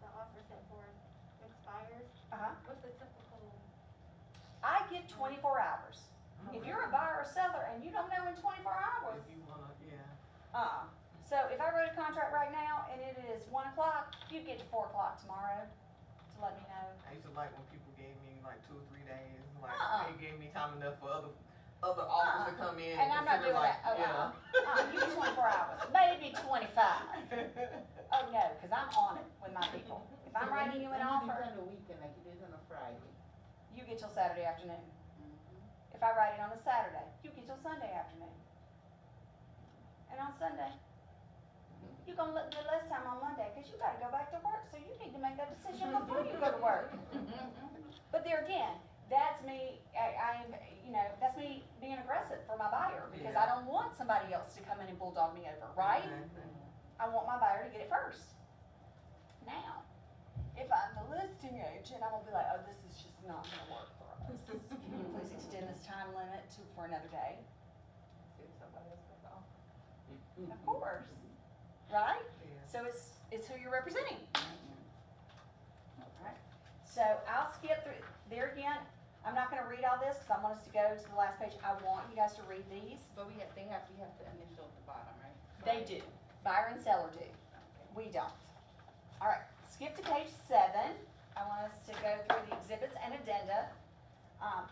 the offer set forth expires, what's the typical? I give 24 hours. If you're a buyer or seller and you don't know in 24 hours, If you wanna, yeah. So if I wrote a contract right now and it is 1 o'clock, you get to 4 o'clock tomorrow to let me know. I used to like when people gave me like 2 or 3 days, like Uh-uh. they gave me time enough for other offers to come in. And I'm not consider, doing like, that. Oh, yeah. You get 24 hours, maybe 25. Oh no, because I'm on it with my people. If I'm writing you an When offer, you do it on a weekend, like you do it on a Friday. you get till Saturday afternoon. Mm-hmm. If I write it on a Saturday, you get till Sunday afternoon. And on Sunday, you're gonna look good less time on Monday because you gotta go back to work, so you need to make that decision before you go to work. But there again, that's me, that's me being aggressive for my buyer because I don't want somebody else to come in and bulldog me over, right? Exactly. I want my buyer to get it first. Now, if I'm the listing agent, I'm gonna be like, oh, this is just not gonna work for us. Can you please extend this time limit for another day? See if somebody else gets off. Of course, right? Yeah. So it's who you're representing. Mm-hmm. Alright, so I'll skip through, there again, I'm not gonna read all this, cause I want us to go to the last page, I want you guys to read these. But we have to initial at the bottom, right? They do, buyer and seller do, Okay. we don't. Alright, skip to page 7, I want us to go through the exhibits and addenda.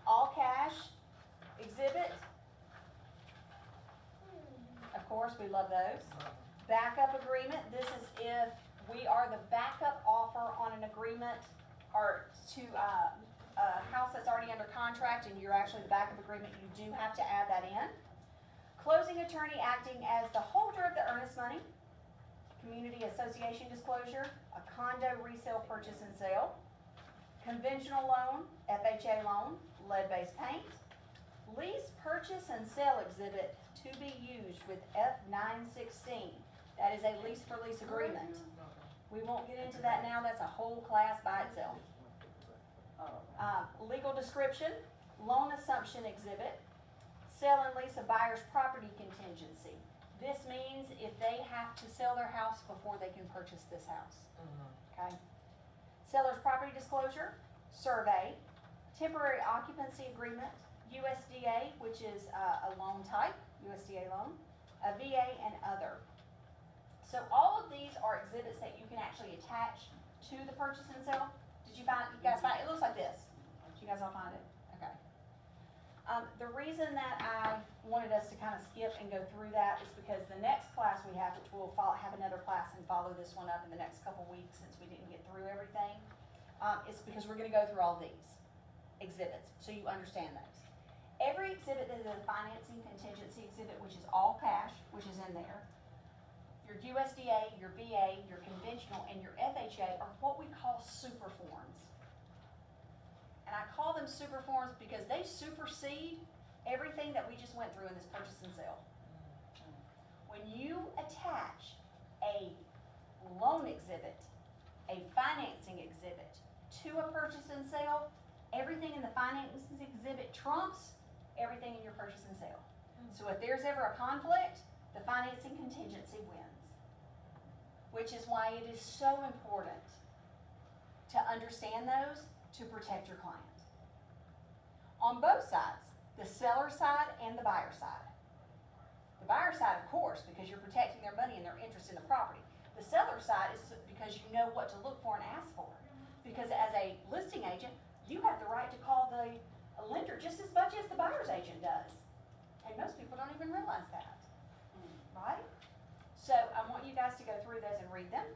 All cash exhibit, of course, we love those. Backup agreement, this is if we are the backup offer on an agreement or to a house that's already under contract and you're actually the backup agreement, you do have to add that in. Closing attorney acting as the holder of the earnest money. Community association disclosure, a condo resale purchase and sale. Conventional loan, FHA loan, lead-based paint. Lease purchase and sale exhibit to be used with F916. That is a lease for lease agreement. We won't get into that now, that's a whole class by itself. Legal description, loan assumption exhibit, sell and lease a buyer's property contingency. This means if they have to sell their house before they can purchase this house, okay? Seller's property disclosure, survey, temporary occupancy agreement, USDA, which is a loan type, USDA loan, a VA, and other. So all of these are exhibits that you can actually attach to the purchase and sale. Did you guys find, it looks like this. Did you guys all find it? Okay. The reason that I wanted us to kind of skip and go through that is because the next class we have, which we'll have another class and follow this one up in the next couple weeks since we didn't get through everything, is because we're gonna go through all these exhibits, so you understand those. Every exhibit that is a financing contingency exhibit, which is all cash, which is in there, your USDA, your VA, your conventional, and your FHA are what we call super forms. And I call them super forms because they supersede everything that we just went through in this purchase and sale. When you attach a loan exhibit, a financing exhibit to a purchase and sale, everything in the financing exhibit trumps everything in your purchase and sale. So if there's ever a conflict, the financing contingency wins. Which is why it is so important to understand those to protect your client. On both sides, the seller side and the buyer side. The buyer side, of course, because you're protecting their money and their interest in the property. The seller side is because you know what to look for and ask for. Because as a listing agent, you have the right to call the lender just as much as the buyer's agent does. And most people don't even realize that, right? So I want you guys to go through those and read them.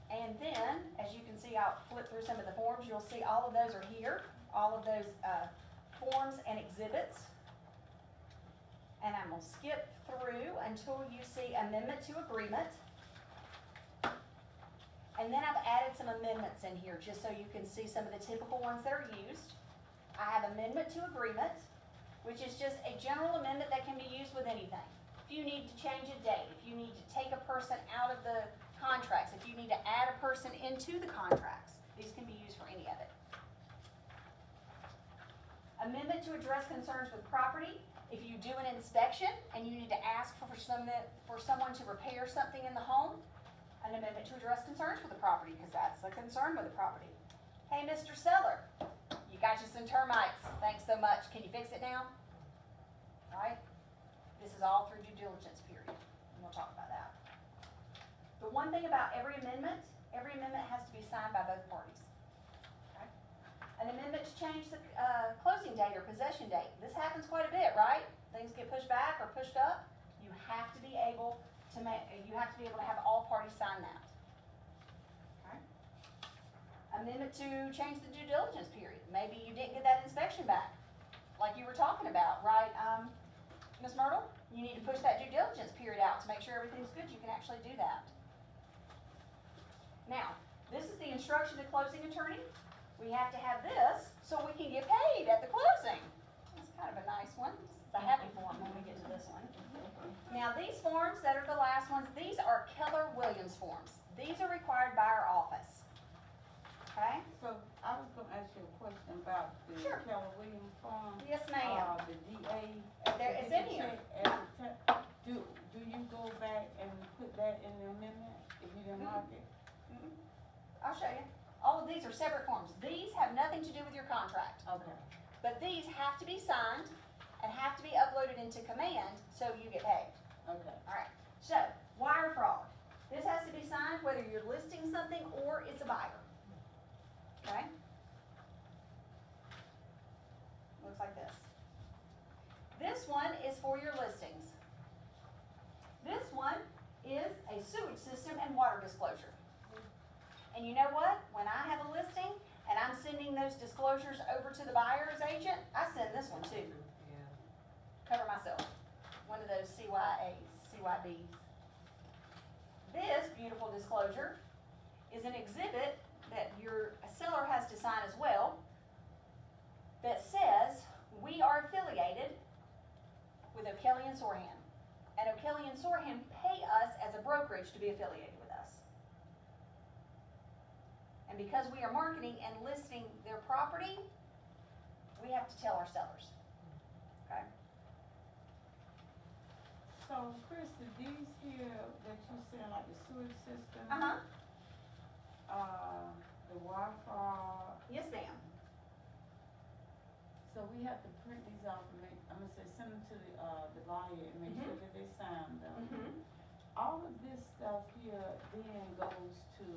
And then, as you can see, I'll flip through some of the forms. You'll see all of those are here, all of those forms and exhibits. And I'm gonna skip through until you see amendment to agreement. And then I've added some amendments in here, just so you can see some of the typical ones that are used. I have amendment to agreement, which is just a general amendment that can be used with anything. If you need to change a date, if you need to take a person out of the contracts, if you need to add a person into the contracts, these can be used for any of it. Amendment to address concerns with property. If you do an inspection and you need to ask for someone to repair something in the home, an amendment to address concerns with the property, because that's a concern with the property. Hey, Mr. Seller, you got you some termites. Thanks so much. Can you fix it now? Right? This is all through due diligence period, and we'll talk about that. The one thing about every amendment has to be signed by both parties. Okay? An amendment to change the closing date or possession date. This happens quite a bit, right? Things get pushed back or pushed up. You have to be able to have all parties sign that. Okay? Amendment to change the due diligence period. Maybe you didn't get that inspection back, like you were talking about, right? Ms. Myrtle, you need to push that due diligence period out to make sure everything's good. You can actually do that. Now, this is the instruction to closing attorney. We have to have this so we can get paid at the closing. That's kind of a nice one. This is a happy form when we get to this one. Now, these forms that are the last ones, these are Keller Williams forms. These are required by our office. Okay? So I was gonna ask you a question about the Sure. Keller Williams form. Yes, ma'am. The DA. It's in here. Do you go back and put that in the amendment if you didn't like it? I'll show you. All of these are separate forms. These have nothing to do with your contract. Okay. But these have to be signed and have to be uploaded into Command so you get paid. Okay. Alright, so wire fraud. This has to be signed whether you're listing something or it's a buyer. Okay? Looks like this. This one is for your listings. This one is a sewage system and water disclosure. And you know what? When I have a listing and I'm sending those disclosures over to the buyer's agent, I send this one too. Yeah. Cover myself. One of those CYAs, CYBs. This beautiful disclosure is an exhibit that your seller has to sign as well that says we are affiliated with O'Kelly and Sorhan. And O'Kelly and Sorhan pay us as a brokerage to be affiliated with us. And because we are marketing and listing their property, we have to tell our sellers. Okay? So, Krista, these here that you said, like the sewage system, the Wi-Fi, Yes, ma'am. so we have to print these off and I'm gonna say, send them to the lawyer and make sure that they sign them. All of this stuff here then goes to,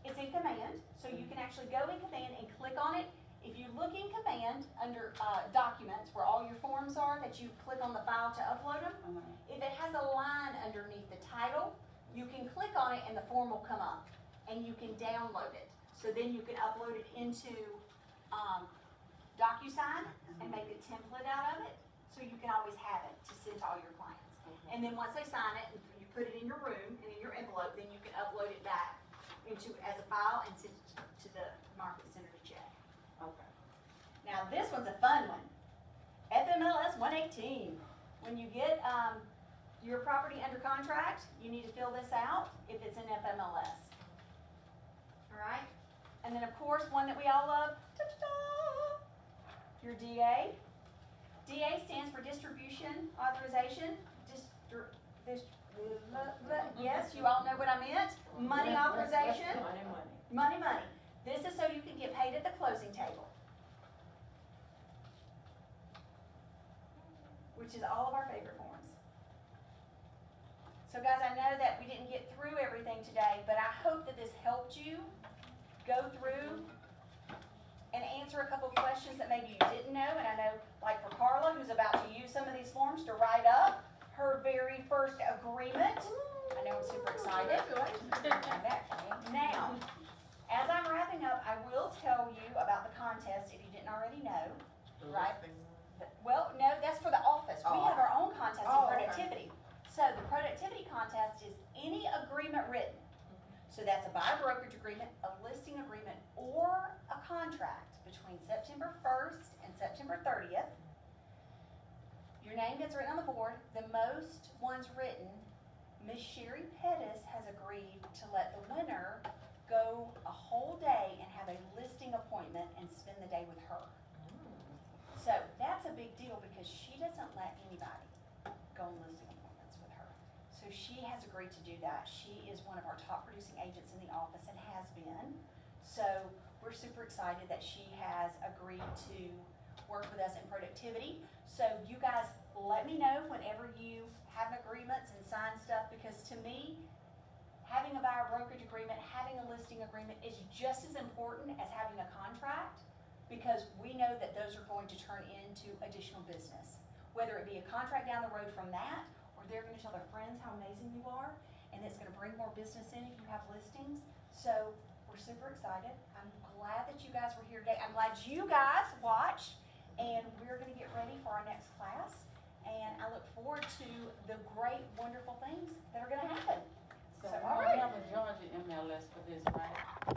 It's in Command, so you can actually go in Command and click on it. If you look in Command under Documents, where all your forms are, that you click on the file to upload them, if it has a line underneath the title, you can click on it and the form will come up. and you can download it. So then you can upload it into, DocuSign and make a template out of it, so you can always have it to send to all your clients. And then once they sign it, and you put it in your room and in your envelope, then you can upload it back into, as a file and send it to the Market Center to check. Okay. Now, this one's a fun one. FMLS 118. When you get, your property under contract, you need to fill this out if it's in FMLS. All right? And then, of course, one that we all love, ta-ta-da, your DA. DA stands for Distribution Authorization. Yes, you all know what I meant. Money authorization. Money. Money. This is so you can get paid at the closing table. Which is all of our favorite forms. So guys, I know that we didn't get through everything today, but I hope that this helped you go through and answer a couple questions that maybe you didn't know. And I know, like for Carla, who's about to use some of these forms to write up her very first agreement. I know I'm super excited. Now, as I'm wrapping up, I will tell you about the contest if you didn't already know. Right. Well, no, that's for the office. We have our own contest in productivity. So the productivity contest is any agreement written. So that's a buyer brokerage agreement, a listing agreement, or a contract between September 1st and September 30th. Your name gets written on the board. The most ones written, Miss Sherry Pettis has agreed to let the winner go a whole day and have a listing appointment and spend the day with her. So that's a big deal because she doesn't let anybody go on listing appointments with her. So she has agreed to do that. She is one of our top producing agents in the office and has been. So we're super excited that she has agreed to work with us in productivity. So you guys let me know whenever you have agreements and sign stuff, because to me, having a buyer brokerage agreement, having a listing agreement is just as important as having a contract, because we know that those are going to turn into additional business. Whether it be a contract down the road from that, or they're gonna tell their friends how amazing you are, and it's gonna bring more business in if you have listings. So we're super excited. I'm glad that you guys were here today. I'm glad you guys watched, and we're gonna get ready for our next class. And I look forward to the great, wonderful things that are gonna happen. So all we right. have a Georgia MLS for this, right?